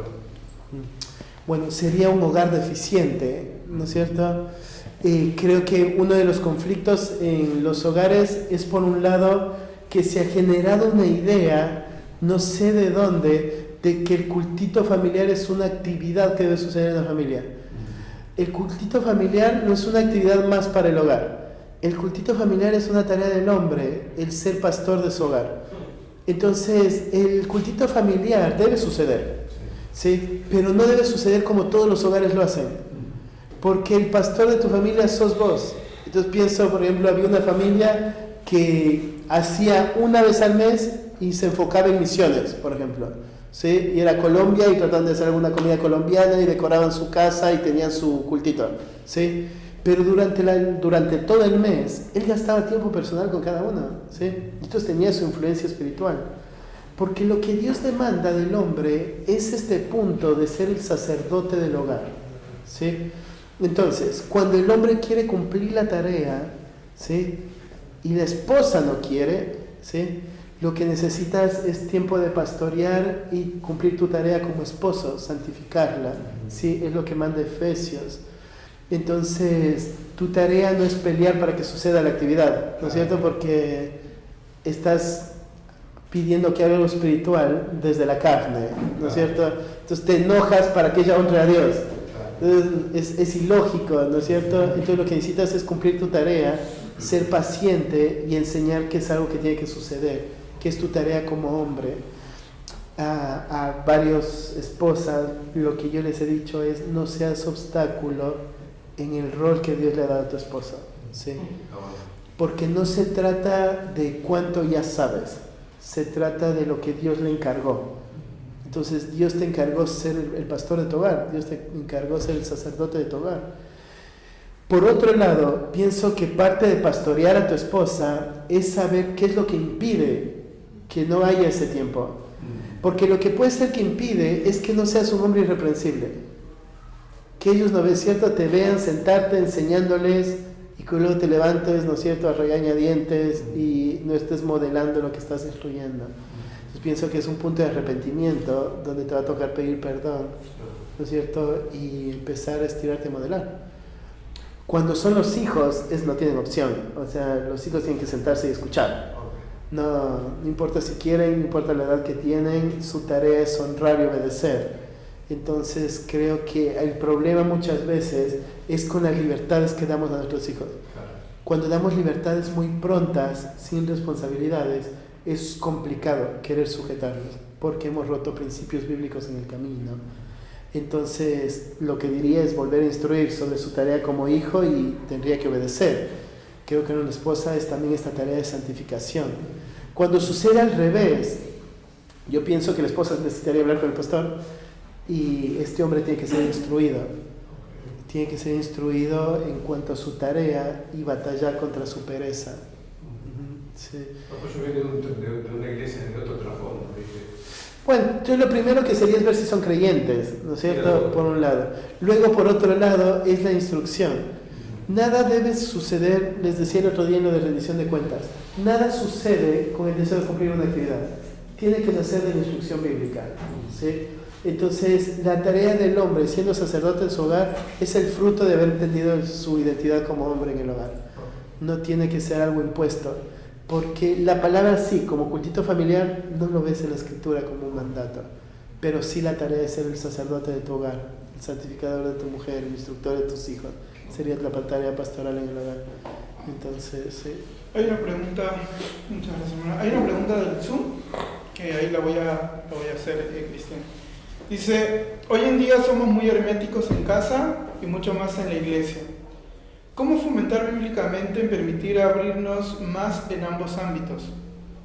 Bueno, sería un hogar deficiente, ¿no es cierto? Creo que uno de los conflictos en los hogares es, por un lado, que se ha generado una idea, no sé de dónde, de que el cultito familiar es una actividad que debe suceder en la familia. El cultito familiar no es una actividad más para el hogar. El cultito familiar es una tarea del hombre, el ser pastor de su hogar. Entonces, el cultito familiar debe suceder, ¿sí? Pero no debe suceder como todos los hogares lo hacen. Porque el pastor de tu familia sos vos. Entonces pienso, por ejemplo, había una familia que hacía una vez al mes y se enfocaba en misiones, por ejemplo. ¿Sí? Y era Colombia y trataban de hacer alguna comida colombiana y decoraban su casa y tenían su cultito. ¿Sí? Pero durante todo el mes, él gastaba tiempo personal con cada uno. ¿Sí? Entonces tenía su influencia espiritual. Porque lo que Dios demanda del hombre es este punto de ser el sacerdote del hogar. ¿Sí? Entonces, cuando el hombre quiere cumplir la tarea, ¿sí? Y la esposa no quiere, ¿sí? Lo que necesitas es tiempo de pastorear y cumplir tu tarea como esposo, santificarla, ¿sí? Es lo que manda Efesios. Entonces, tu tarea no es pelear para que suceda la actividad, ¿no es cierto? Porque estás pidiendo que haga algo espiritual desde la carne, ¿no es cierto? Entonces te enojas para que ella honre a Dios. Entonces, es ilógico, ¿no es cierto? Entonces lo que necesitas es cumplir tu tarea, ser paciente y enseñar que es algo que tiene que suceder, que es tu tarea como hombre. A varias esposas lo que yo les he dicho es: no seas obstáculo en el rol que Dios le ha dado a tu esposo, ¿sí? porque no se trata de cuánto ya sabes, se trata de lo que Dios le encargó. Entonces Dios te encargó ser el pastor de tu hogar, Dios te encargó ser el sacerdote de tu hogar. Por otro lado, pienso que parte de pastorear a tu esposa es saber qué es lo que impide que no haya ese tiempo. Porque lo que puede ser que impide es que no seas un hombre irreprensible. Que ellos, ¿no ves cierto?, te vean sentarte enseñándoles y que luego te levantes, ¿no es cierto?, a regañadientes y no estés modelando lo que estás instruyendo. Entonces pienso que es un punto de arrepentimiento donde te va a tocar pedir perdón, ¿no es cierto?, y empezar a estirarte a modelar. Cuando son los hijos, no tienen opción. O sea, los hijos tienen que sentarse y escuchar. No importa si quieren, no importa la edad que tienen, su tarea es honrar y obedecer. Entonces creo que el problema muchas veces es con las libertades que damos a nuestros hijos. Cuando damos libertades muy prontas, sin responsabilidades, es complicado querer sujetarlos, porque hemos roto principios bíblicos en el camino. Entonces lo que diría es volver a instruir sobre su tarea como hijo y tendría que obedecer. Creo que en una esposa es también esta tarea de santificación. Cuando sucede al revés, yo pienso que la esposa necesitaría hablar con el pastor y este hombre tiene que ser instruido. Tiene que ser instruido en cuanto a su tarea y batallar contra su pereza. Sí. Yo vengo de una iglesia de otro trasfondo. Bueno, yo lo primero que sería es ver si son creyentes, ¿no es cierto?, por un lado. Luego, por otro lado, es la instrucción. Nada debe suceder, les decía el otro día en lo de rendición de cuentas, nada sucede con el deseo de cumplir una actividad. Tiene que nacer de la instrucción bíblica, ¿sí? Entonces, la tarea del hombre, siendo sacerdote en su hogar, es el fruto de haber entendido su identidad como hombre en el hogar. No tiene que ser algo impuesto. Porque la palabra sí, como cultito familiar, no lo ves en la escritura como un mandato, pero sí la tarea de ser el sacerdote de tu hogar, el santificador de tu mujer, el instructor de tus hijos, sería la tarea pastoral en el hogar. Entonces, sí. Hay una pregunta, muchas gracias, hermano. Hay una pregunta del Zoom, que ahí la voy a hacer, Cristian. Dice, hoy en día somos muy herméticos en casa y mucho más en la iglesia. ¿Cómo fomentar bíblicamente en permitir abrirnos más en ambos ámbitos?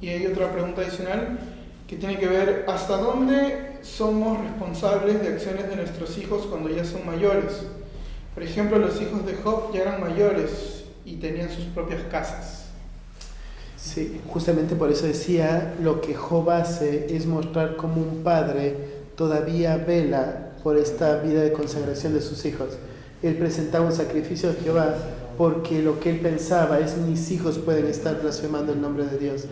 Y hay otra pregunta adicional que tiene que ver ¿hasta dónde somos responsables de acciones de nuestros hijos cuando ya son mayores? Por ejemplo, los hijos de Job ya eran mayores y tenían sus propias casas. Sí, justamente por eso decía, lo que Job hace es mostrar cómo un padre todavía vela por esta vida de consagración de sus hijos. Él presentaba un sacrificio a Jehová porque lo que él pensaba es mis hijos pueden estar blasfemando el nombre de Dios.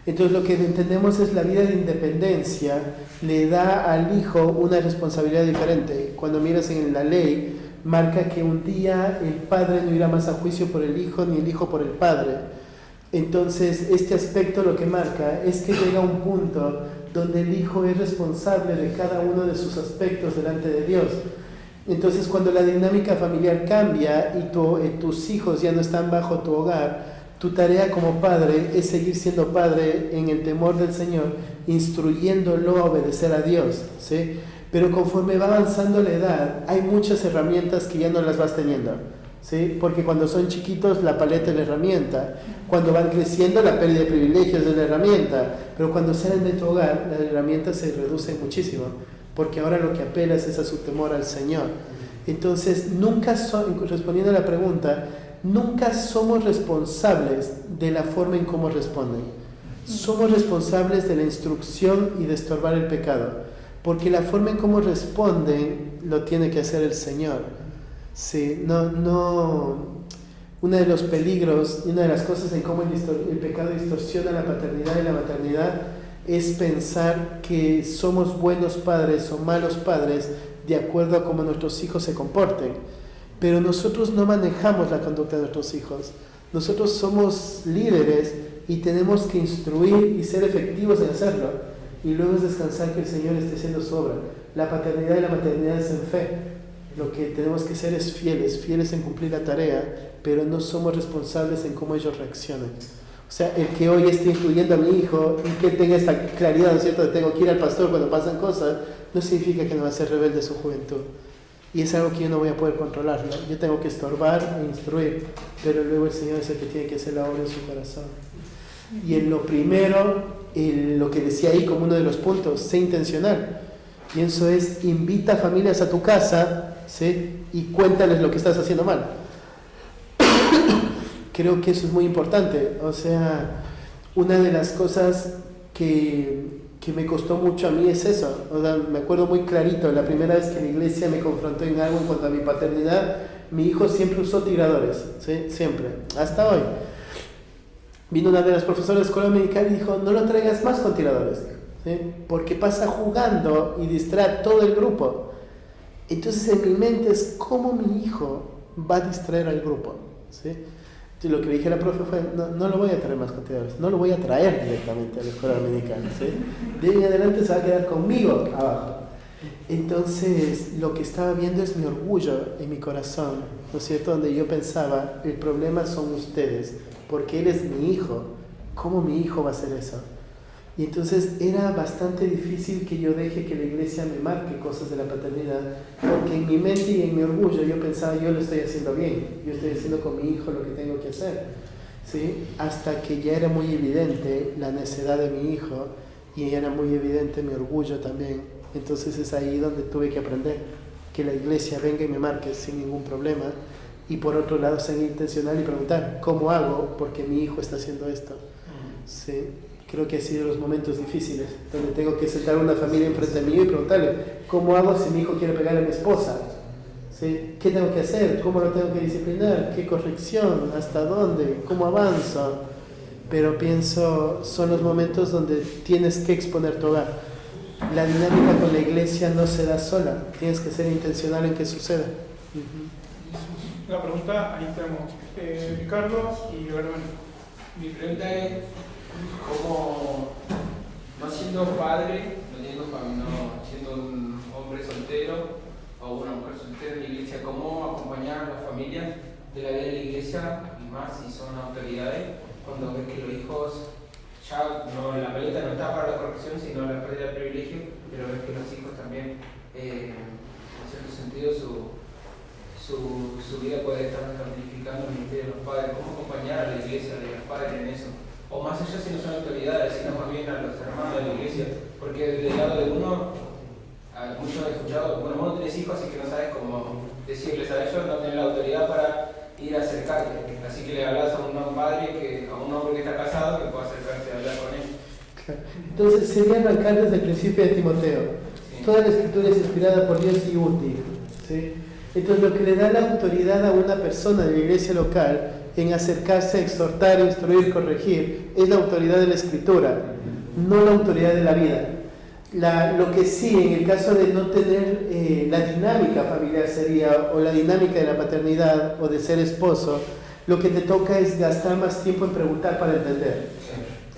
Entonces lo que entendemos es la vida de independencia le da al hijo una responsabilidad diferente. Cuando miras en la ley, marca que un día el padre no irá más a juicio por el hijo ni el hijo por el padre. Entonces este aspecto lo que marca es que llega a un punto donde el hijo es responsable de cada uno de sus aspectos delante de Dios. Entonces cuando la dinámica familiar cambia y tus hijos ya no están bajo tu hogar, tu tarea como padre es seguir siendo padre en el temor del Señor, instruyéndolo a obedecer a Dios, ¿sí? Pero conforme va avanzando la edad, hay muchas herramientas que ya no las vas teniendo, ¿sí? Porque cuando son chiquitos la paleta es la herramienta, cuando van creciendo la pérdida de privilegios es la herramienta, pero cuando salen de tu hogar las herramientas se reducen muchísimo. Porque ahora lo que apelas es a su temor al Señor. Entonces, respondiendo a la pregunta, nunca somos responsables de la forma en cómo responden. Somos responsables de la instrucción y de estorbar el pecado. Porque la forma en cómo responden lo tiene que hacer el Señor. Sí, uno de los peligros y una de las cosas en cómo el pecado distorsiona la paternidad y la maternidad es pensar que somos buenos padres o malos padres de acuerdo a cómo nuestros hijos se comporten. Pero nosotros no manejamos la conducta de nuestros hijos. Nosotros somos líderes y tenemos que instruir y ser efectivos en hacerlo. Y luego es descansar que el Señor esté haciendo su obra. La paternidad y la maternidad es en fe. Lo que tenemos que ser es fieles en cumplir la tarea, pero no somos responsables en cómo ellos reaccionan. O sea, el que hoy esté incluyendo a mi hijo y que tenga esta claridad, ¿no es cierto?, de tengo que ir al pastor cuando pasan cosas, no significa que no va a ser rebelde en su juventud. Y es algo que yo no voy a poder controlar, ¿no? Yo tengo que estorbar e instruir, pero luego el Señor es el que tiene que hacer la obra en su corazón. Y en lo primero, lo que decía ahí como uno de los puntos, sé intencional. Pienso es, invita familias a tu casa, ¿sí? Y cuéntales lo que estás haciendo mal. Creo que eso es muy importante. O sea, una de las cosas que me costó mucho a mí es eso. O sea, me acuerdo muy clarito, la primera vez que la iglesia me confrontó en algo en cuanto a mi paternidad, mi hijo siempre usó tiradores, ¿sí? Siempre, hasta hoy. Vino una de las profesoras de escuela dominical y dijo, no lo traigas más con tiradores, ¿sí? Porque pasa jugando y distrae a todo el grupo. Entonces en mi mente es, ¿cómo mi hijo va a distraer al grupo? ¿Sí? Entonces lo que le dije a la profe fue, no lo voy a traer más con tiradores, no lo voy a traer directamente a la escuela dominical, ¿sí? De ahí en adelante se va a quedar conmigo abajo. Entonces lo que estaba viendo es mi orgullo en mi corazón, ¿no es cierto? Donde yo pensaba, el problema son ustedes, porque él es mi hijo, ¿cómo mi hijo va a hacer eso? Y entonces era bastante difícil que yo deje que la iglesia me marque cosas de la paternidad, porque en mi mente y en mi orgullo yo pensaba, yo lo estoy haciendo bien, yo estoy haciendo con mi hijo lo que tengo que hacer, ¿sí? Hasta que ya era muy evidente la necedad de mi hijo y era muy evidente mi orgullo también. Entonces es ahí donde tuve que aprender que la iglesia venga y me marque sin ningún problema. Y por otro lado, ser intencional y preguntar, ¿cómo hago? Porque mi hijo está haciendo esto. Sí, creo que ha sido los momentos difíciles, donde tengo que sentar a una familia enfrente mío y preguntarle, ¿cómo hago si mi hijo quiere pegar a mi esposa? ¿Sí? ¿Qué tengo que hacer? ¿Cómo lo tengo que disciplinar? ¿Qué corrección? ¿Hasta dónde? ¿Cómo avanzo? Pero pienso, son los momentos donde tienes que exponer tu hogar. La dinámica con la iglesia no se da sola, tienes que ser intencional en que suceda. La pregunta, ahí tenemos Ricardo y Verónica. Mi pregunta es, ¿cómo, no siendo padre, no siendo un hombre soltero o una mujer soltera en la iglesia, cómo acompañar a las familias de la vida de la iglesia, y más si son autoridades, cuando ves que los hijos, ya no, la pelota no está para la corrección, sino la pérdida de privilegio, pero ves que los hijos también, en cierto sentido, su vida puede estar amplificando el ministerio de los padres. ¿Cómo acompañar a la iglesia, de los padres en eso? O más allá si no son autoridades, sino más bien a los hermanos de la iglesia. Porque del lado de uno, muchos he escuchado, bueno, vos no tenés hijos, así que no sabes cómo decirles a ellos, no tenés la autoridad para ir a acercarte. Así que le hablas a un padre, a un hombre que está casado, que pueda acercarse a hablar con él. Claro. Entonces sería arrancar desde el principio de Timoteo. Sí. Toda la escritura es inspirada por Dios y útil, ¿sí? Entonces lo que le da la autoridad a una persona de la iglesia local en acercarse, exhortar, instruir, corregir, es la autoridad de la escritura, no la autoridad de la vida. Lo que sí, en el caso de no tener la dinámica familiar sería, o la dinámica de la paternidad o de ser esposo, lo que te toca es gastar más tiempo en preguntar para entender.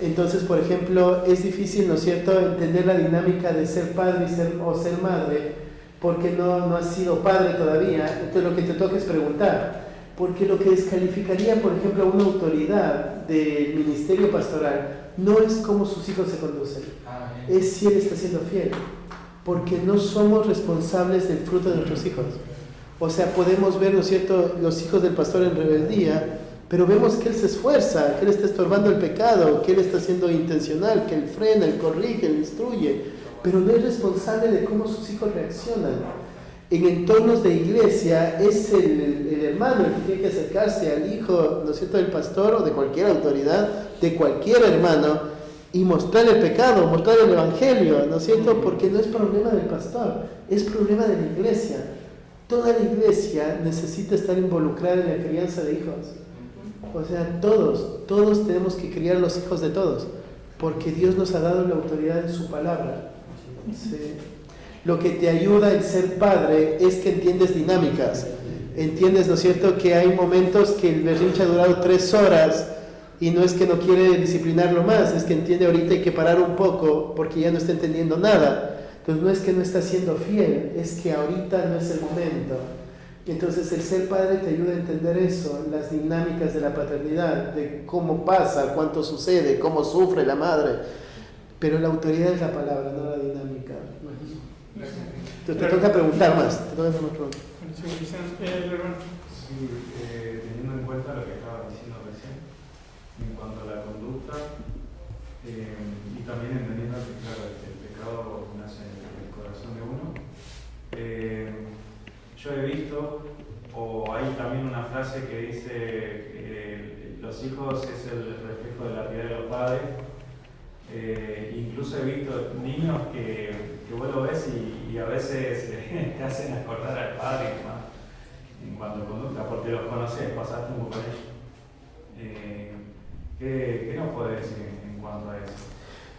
Entonces, por ejemplo, es difícil, ¿no es cierto?, entender la dinámica de ser padre o ser madre, porque no has sido padre todavía. Entonces lo que te toca es preguntar, porque lo que descalificaría, por ejemplo, a una autoridad del ministerio pastoral no es cómo sus hijos se conducen, es si él está siendo fiel, porque no somos responsables del fruto de nuestros hijos. O sea, podemos ver, ¿no es cierto?, los hijos del pastor en rebeldía, pero vemos que él se esfuerza, que él está estorbando el pecado, que él está siendo intencional, que él frena, él corrige, él instruye, pero no es responsable de cómo sus hijos reaccionan. En entornos de iglesia es el hermano el que tiene que acercarse al hijo, ¿no es cierto?, del pastor o de cualquier autoridad, de cualquier hermano, y mostrar el pecado, mostrar el evangelio, ¿no es cierto?, porque no es problema del pastor, es problema de la iglesia. Toda la iglesia necesita estar involucrada en la crianza de hijos. O sea, todos tenemos que criar los hijos de todos, porque Dios nos ha dado la autoridad en su palabra. Sí. Lo que te ayuda en ser padre es que entiendes dinámicas. Entiendes, ¿no es cierto?, que hay momentos que el berrinche ha durado 3 horas y no es que no quiere disciplinarlo más, es que entiende ahorita hay que parar un poco porque ya no está entendiendo nada. Entonces no es que no está siendo fiel, es que ahorita no es el momento. Entonces el ser padre te ayuda a entender eso, las dinámicas de la paternidad, de cómo pasa, cuánto sucede, cómo sufre la madre. Pero la autoridad es la palabra, no la dinámica. Gracias. Te toca preguntar más. Te toca hacer más preguntas. Sí, teniendo en cuenta lo que estaba diciendo recién, en cuanto a la conducta, y también entendiendo que, claro, el pecado nace en el corazón de uno, yo he visto, o hay también una frase que dice que los hijos es el reflejo de la piedad de los padres. Incluso he visto niños que vos lo ves y a veces te hacen acordar al padre en cuanto a conducta, porque los conoces, pasaste un poco con ellos. ¿Qué nos puede decir en cuanto a eso?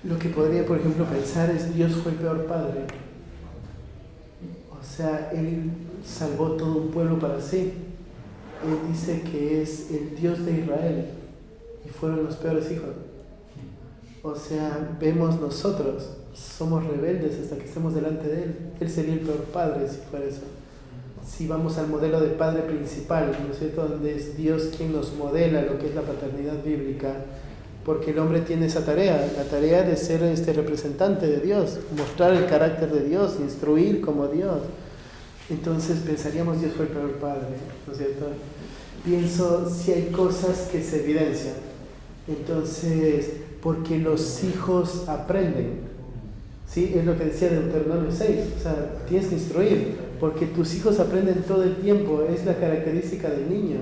Lo que podría, por ejemplo, pensar es Dios fue el peor padre. O sea, Él salvó todo un pueblo para sí. Él dice que es el Dios de Israel y fueron los peores hijos. O sea, vemos nosotros, somos rebeldes hasta que estemos delante de Él. Él sería el peor padre si fuera eso. Si vamos al modelo de padre principal, ¿no es cierto?, donde es Dios quien nos modela lo que es la paternidad bíblica, porque el hombre tiene esa tarea, la tarea de ser representante de Dios, mostrar el carácter de Dios, instruir como Dios. Entonces pensaríamos Dios fue el peor padre, ¿no es cierto? Pienso si hay cosas que se evidencian. Entonces, porque los hijos aprenden, ¿sí? Es lo que decía Deuteronomio 6, o sea, tienes que instruir, porque tus hijos aprenden todo el tiempo, es la característica del niño,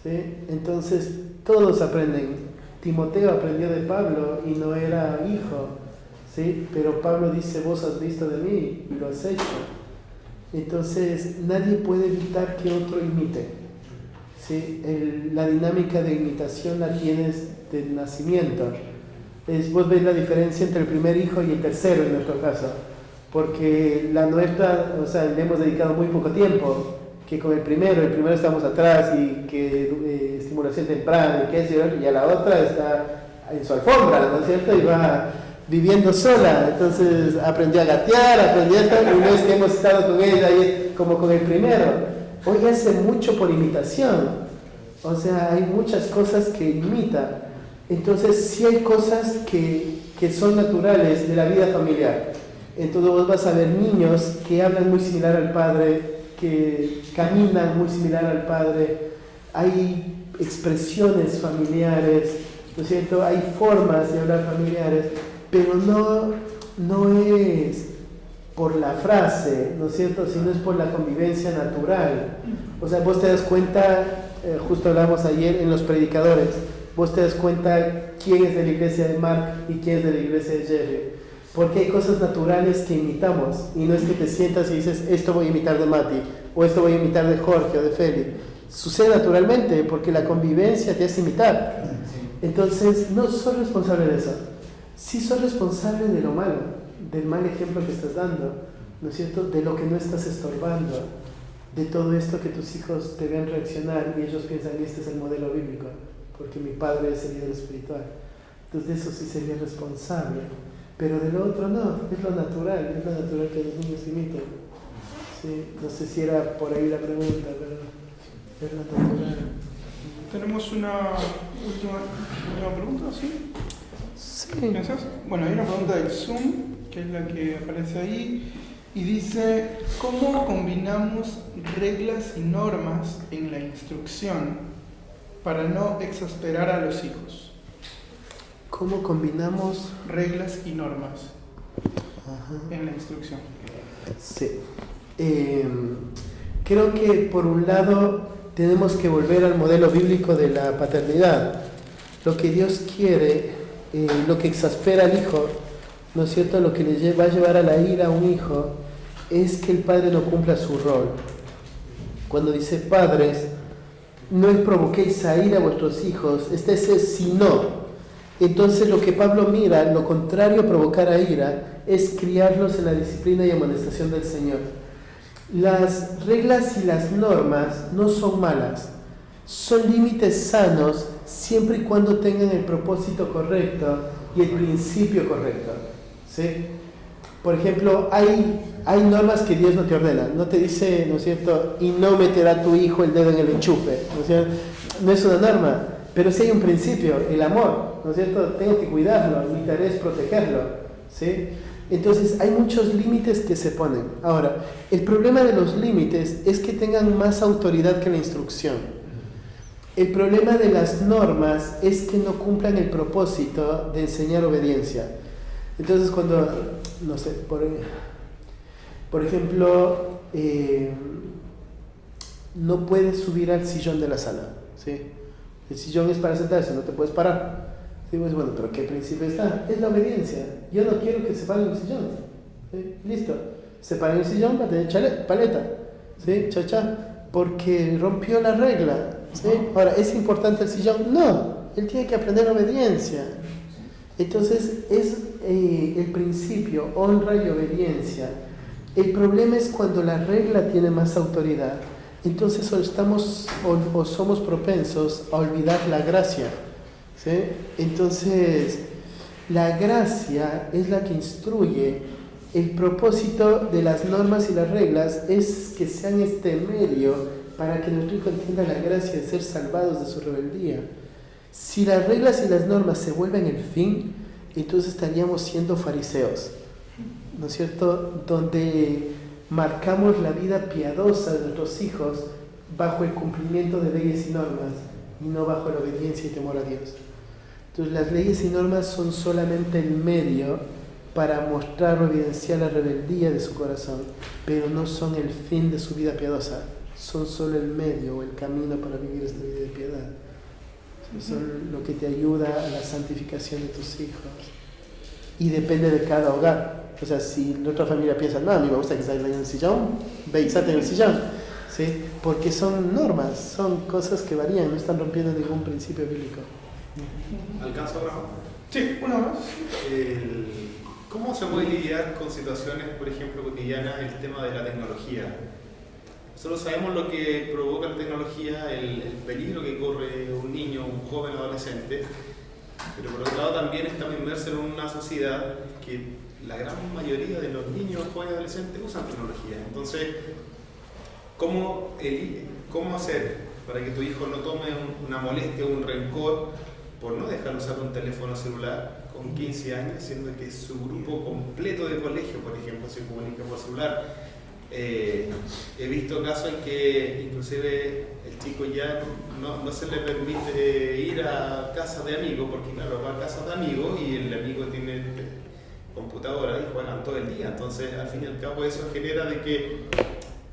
¿sí? Entonces, todos aprenden. Timoteo aprendió de Pablo y no era hijo, ¿sí? Pero Pablo dice, vos has visto de mí y lo has hecho. Entonces, nadie puede evitar que otro imite, ¿sí? La dinámica de imitación la tienes de nacimiento. Vos ves la diferencia entre el primer hijo y el tercero en nuestro caso, porque la nuestra, o sea, le hemos dedicado muy poco tiempo, que con el primero estamos atrás y que estimulación temprana y qué es, y a la otra está en su alfombra, ¿no es cierto? Y va viviendo sola, entonces aprendió a gatear, aprendió esto, y no es que hemos estado con ella ahí como con el primero. Hoy hace mucho por imitación, o sea, hay muchas cosas que imita. Entonces sí hay cosas que son naturales de la vida familiar. Entonces vos vas a ver niños que hablan muy similar al padre, que caminan muy similar al padre, hay expresiones familiares, ¿no es cierto? Hay formas de hablar familiares, pero no es por la frase, ¿no es cierto?, sino es por la convivencia natural. O sea, vos te das cuenta, justo hablamos ayer en los predicadores, vos te das cuenta quién es de la iglesia de Mark y quién es de la iglesia de Jerry, porque hay cosas naturales que imitamos, y no es que te sientas y dices, esto voy a imitar de Mati, o esto voy a imitar de Jorge o de Feli. Sucede naturalmente, porque la convivencia te hace imitar. Entonces, no soy responsable de eso. Sí soy responsable de lo malo, del mal ejemplo que estás dando, ¿no es cierto?, de lo que no estás estorbando, de todo esto que tus hijos te ven reaccionar y ellos piensan, este es el modelo bíblico, porque mi padre es el líder espiritual. Entonces, de eso sí sería responsable. Pero del otro no, es lo natural que los niños imiten. Sí, no sé si era por ahí la pregunta, pero es lo natural. Tenemos una última pregunta, ¿sí? Sí. ¿Piensas? Bueno, hay una pregunta del Zoom, que es la que aparece ahí, y dice, ¿cómo combinamos reglas y normas en la instrucción para no exasperar a los hijos? ¿Cómo combinamos reglas y normas en la instrucción? Sí. Creo que por un lado tenemos que volver al modelo bíblico de la paternidad. Lo que Dios quiere, lo que exaspera al hijo, ¿no es cierto?, lo que le va a llevar a la ira a un hijo, es que el padre no cumpla su rol. Cuando dice padres, no provoquéis a ira a vuestros hijos, es sino. Entonces lo que Pablo mira, lo contrario a provocar a ira, es criarlos en la disciplina y amonestación del Señor. Las reglas y las normas no son malas, son límites sanos siempre y cuando tengan el propósito correcto y el principio correcto, ¿sí? Por ejemplo, hay normas que Dios no te ordena, no te dice, ¿no es cierto?, y no meterá tu hijo el dedo en el enchufe, ¿no es cierto? No es una norma, pero sí hay un principio, el amor, ¿no es cierto? Tengo que cuidarlo, mi tarea es protegerlo, ¿sí? Entonces hay muchos límites que se ponen. Ahora, el problema de los límites es que tengan más autoridad que la instrucción. El problema de las normas es que no cumplan el propósito de enseñar obediencia. Entonces cuando, no sé, por ejemplo, no puedes subir al sillón de la sala, ¿sí? El sillón es para sentarse, no te puedes parar. ¿Sí? Pues bueno, pero ¿qué principio está? Es la obediencia. Yo no quiero que se paren el sillón. ¿Sí? Listo. Se para el sillón, va a tener paleta. ¿Sí? Cha. Porque rompió la regla. ¿Sí? Ahora, ¿es importante el sillón? No. Él tiene que aprender obediencia. Entonces, es el principio, honra y obediencia. El problema es cuando la regla tiene más autoridad. Entonces, o somos propensos a olvidar la gracia. ¿Sí? Entonces, la gracia es la que instruye. El propósito de las normas y las reglas es que sean este medio para que nuestro hijo entienda la gracia de ser salvados de su rebeldía. Si las reglas y las normas se vuelven el fin, entonces estaríamos siendo fariseos, ¿no es cierto? Donde marcamos la vida piadosa de nuestros hijos bajo el cumplimiento de leyes y normas y no bajo la obediencia y temor a Dios. Entonces las leyes y normas son solamente el medio para mostrar o evidenciar la rebeldía de su corazón, pero no son el fin de su vida piadosa, son solo el medio o el camino para vivir esta vida de piedad. Son lo que te ayuda a la santificación de tus hijos. Y depende de cada hogar. O sea, si la otra familia piensa, no, a mí me gusta que salgas en el sillón, ve y salte en el sillón. ¿Sí? Porque son normas, son cosas que varían, no están rompiendo ningún principio bíblico. ¿Alcanza, Rafa? Sí, una más. ¿Cómo se puede lidiar con situaciones, por ejemplo, cotidianas, el tema de la tecnología? Nosotros sabemos lo que provoca la tecnología, el peligro que corre un niño, un joven, adolescente, pero por otro lado también estamos inmersos en una sociedad que la gran mayoría de los niños, jóvenes y adolescentes usan tecnología. Entonces, ¿cómo hacer para que tu hijo no tome una molestia o un rencor por no dejar usar un teléfono celular con 15 años, siendo que su grupo completo de colegio, por ejemplo, se comunica por celular? He visto casos en que inclusive el chico ya no se le permite ir a casas de amigos, porque claro, va a casas de amigos y el amigo tiene computadora y juegan todo el día. Entonces, al fin y al cabo, eso genera de que,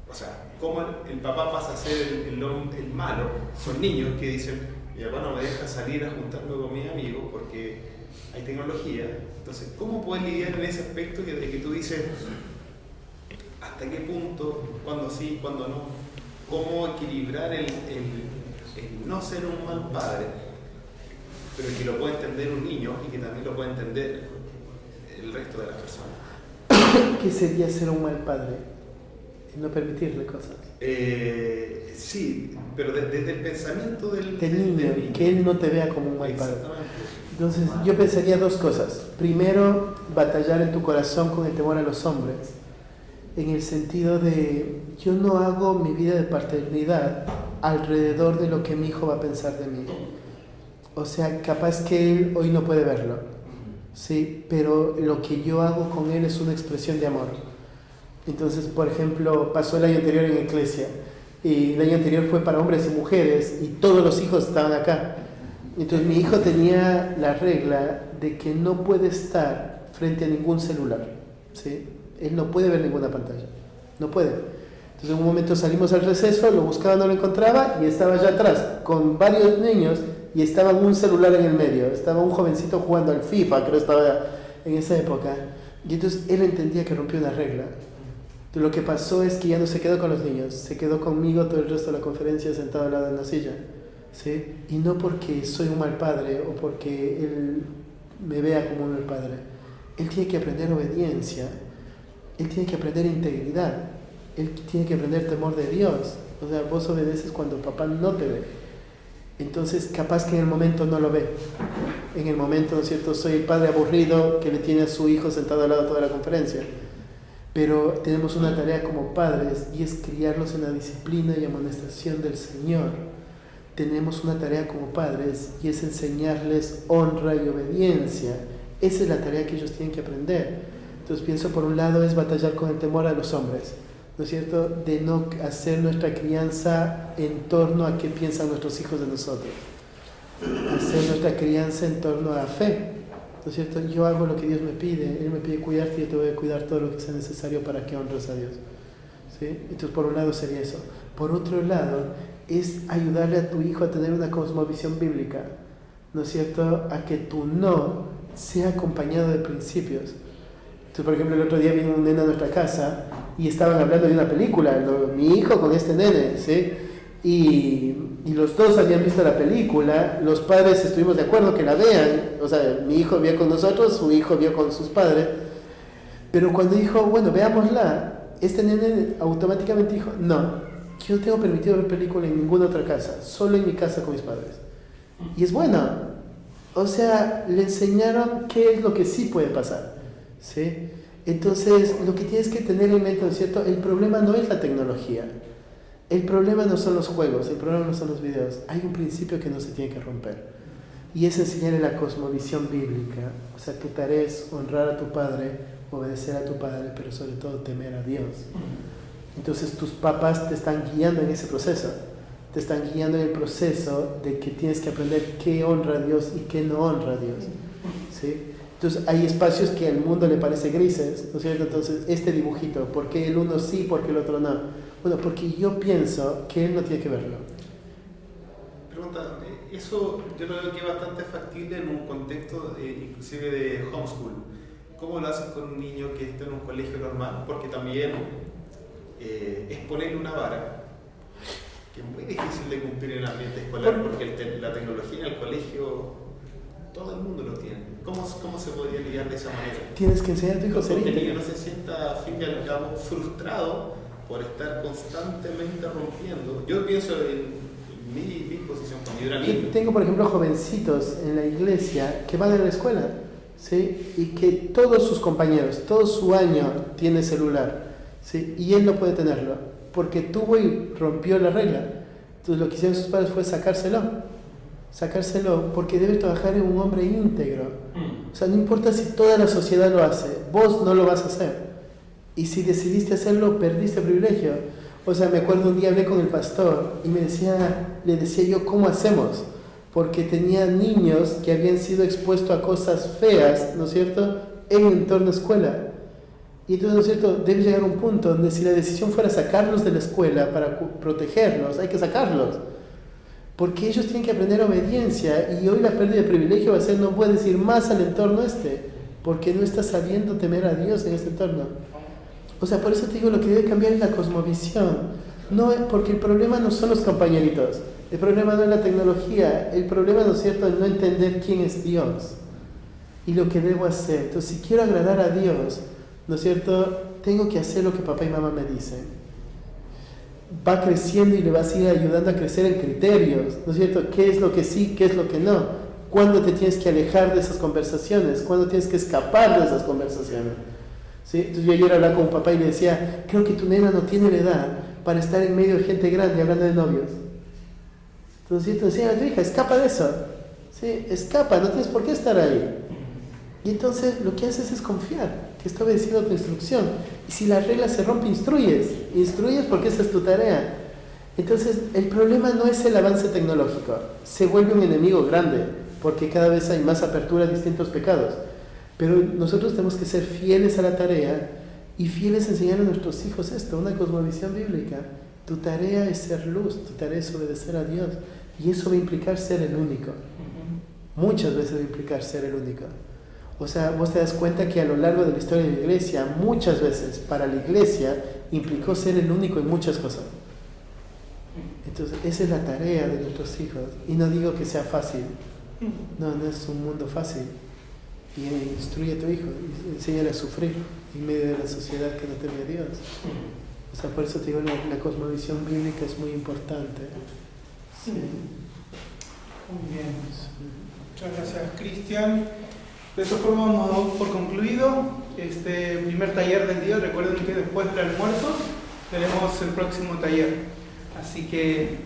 o sea, como el papá pasa a ser el malo. Son niños que dicen, mi papá no me deja salir a juntarme con mis amigos porque hay tecnología. Entonces, ¿cómo puedes lidiar en ese aspecto de que tú dices hasta qué punto, cuándo sí, cuándo no? ¿Cómo equilibrar el no ser un mal padre, pero que lo pueda entender un niño y que también lo pueda entender el resto de las personas? ¿Qué sería ser un mal padre? No permitirle cosas. Sí, pero desde el pensamiento del niño, que él no te vea como un mal padre. Exactamente. Entonces, yo pensaría dos cosas. Primero, batallar en tu corazón con el temor a los hombres, en el sentido de, yo no hago mi vida de paternidad alrededor de lo que mi hijo va a pensar de mí. O sea, capaz que él hoy no puede verlo, sí, pero lo que yo hago con él es una expresión de amor. Entonces, por ejemplo, pasó el año anterior en iglesia, y el año anterior fue para hombres y mujeres, y todos los hijos estaban acá. Entonces mi hijo tenía la regla de que no puede estar frente a ningún celular, ¿sí? Él no puede ver ninguna pantalla, no puede. Entonces en un momento salimos al receso, lo buscaba, no lo encontraba, y estaba allá atrás con varios niños, y estaba un celular en el medio, estaba un jovencito jugando al FIFA, creo que estaba en esa época, y entonces él entendía que rompió una regla. Entonces, lo que pasó es que ya no se quedó con los niños, se quedó conmigo todo el resto de la conferencia sentado al lado de la silla, ¿sí? Y no porque soy un mal padre o porque él me vea como un mal padre. Él tiene que aprender obediencia, él tiene que aprender integridad, él tiene que aprender temor de Dios. O sea, vos obedeces cuando papá no te ve. Entonces, capaz que en el momento no lo ve. En el momento, ¿no es cierto?, soy el padre aburrido que le tiene a su hijo sentado al lado de toda la conferencia. Pero tenemos una tarea como padres, y es criarlos en la disciplina y amonestación del Señor. Tenemos una tarea como padres, y es enseñarles honra y obediencia. Esa es la tarea que ellos tienen que aprender. Entonces pienso, por un lado, es batallar con el temor a los hombres, ¿no es cierto? De no hacer nuestra crianza en torno a qué piensan nuestros hijos de nosotros. Hacer nuestra crianza en torno a la fe, ¿no es cierto? Yo hago lo que Dios me pide, Él me pide cuidarte y yo te voy a cuidar todo lo que sea necesario para que honres a Dios, ¿sí? Entonces, por un lado sería eso. Por otro lado, es ayudarle a tu hijo a tener una cosmovisión bíblica, ¿no es cierto? A que tu no sea acompañado de principios. Entonces, por ejemplo, el otro día vino un nene a nuestra casa y estaban hablando de una película, mi hijo con este nene, ¿sí? Y los dos habían visto la película, los padres estuvimos de acuerdo que la vean, o sea, mi hijo vio con nosotros, su hijo vio con sus padres, pero cuando dijo, bueno, veámosla, este nene automáticamente dijo, no, yo no tengo permitido ver película en ninguna otra casa, solo en mi casa con mis padres. Y es bueno, o sea, le enseñaron qué es lo que sí puede pasar, ¿sí? Entonces, lo que tienes que tener en mente, ¿no es cierto? El problema no es la tecnología. El problema no son los juegos, el problema no son los videos. Hay un principio que no se tiene que romper. Y es enseñarle la cosmovisión bíblica. O sea, tu tarea es honrar a tu padre, obedecer a tu padre, pero sobre todo temer a Dios. Entonces tus papás te están guiando en ese proceso. Te están guiando en el proceso de que tienes que aprender qué honra a Dios y qué no honra a Dios, ¿sí? Entonces hay espacios que al mundo le parece grises, ¿no es cierto? Entonces este dibujito, ¿por qué el uno sí, por qué el otro no? Bueno, porque yo pienso que él no tiene que verlo. Pregunta, eso yo creo que es bastante factible en un contexto inclusive de homeschool. ¿Cómo lo haces con un niño que está en un colegio normal? Porque también es ponerle una vara que es muy difícil de cumplir en el ambiente escolar, porque la tecnología en el colegio todo el mundo lo tiene. ¿Cómo se podría lidiar de esa manera? Tienes que enseñar a tu hijo a ser que el íntegro. niño no se sienta, a fin y al cabo, frustrado por estar constantemente rompiendo. Yo pienso en mi posición cuando yo era niño. Tengo, por ejemplo, jovencitos en la iglesia que van a la escuela, ¿sí? Y que todos sus compañeros, todo su año tiene celular, ¿sí? Y él no puede tenerlo, porque tuvo y rompió la regla. Entonces lo que hicieron sus padres fue sacárselo, porque debe trabajar en un hombre íntegro. O sea, no importa si toda la sociedad lo hace, vos no lo vas a hacer. Y si decidiste hacerlo, perdiste privilegio. O sea, me acuerdo un día hablé con el pastor y le decía yo, ¿cómo hacemos? Porque tenía niños que habían sido expuestos a cosas feas, ¿no es cierto?, en el entorno escuela. Y entonces, ¿no es cierto?, debe llegar un punto donde si la decisión fuera sacarlos de la escuela para protegerlos, hay que sacarlos. Porque ellos tienen que aprender obediencia, y hoy la pérdida de privilegio va a ser, no puedes ir más al entorno porque no estás sabiendo temer a Dios en este entorno. O sea, por eso te digo, lo que debe cambiar es la cosmovisión. No, porque el problema no son los compañeritos, el problema no es la tecnología, el problema, ¿no es cierto?, es no entender quién es Dios y lo que debo hacer. Entonces, si quiero agradar a Dios, ¿no es cierto?, tengo que hacer lo que papá y mamá me dicen. Va creciendo y le vas a ir ayudando a crecer en criterios, ¿no es cierto?, qué es lo que sí, qué es lo que no, cuándo te tienes que alejar de esas conversaciones, cuándo tienes que escapar de esas conversaciones. ¿Sí? Entonces yo ayer hablaba con un papá y le decía, creo que tu nena no tiene la edad para estar en medio de gente grande hablando de novios. Entonces tú decías a tu hija, escapa de eso, ¿sí? Escapa, no tienes por qué estar ahí. Y entonces lo que haces es confiar que está obedeciendo a tu instrucción. Y si la regla se rompe, instruyes porque esa es tu tarea. Entonces el problema no es el avance tecnológico, se vuelve un enemigo grande porque cada vez hay más apertura a distintos pecados. Pero nosotros tenemos que ser fieles a la tarea y fieles a enseñar a nuestros hijos esto, una cosmovisión bíblica. Tu tarea es ser luz, tu tarea es obedecer a Dios. Y eso va a implicar ser el único. Muchas veces va a implicar ser el único. O sea, vos te das cuenta que a lo largo de la historia de la iglesia, muchas veces para la iglesia implicó ser el único en muchas cosas. Entonces, esa es la tarea de nuestros hijos. Y no digo que sea fácil. No es un mundo fácil. Y instruye a tu hijo, y enséñale a sufrir en medio de la sociedad que no teme a Dios. O sea, por eso te digo, la cosmovisión bíblica es muy importante. Sí. Muy bien. Muchas gracias, Cristian. De esta forma vamos por concluido este primer taller del día. Recuerden que después del almuerzo tenemos el próximo taller. Así que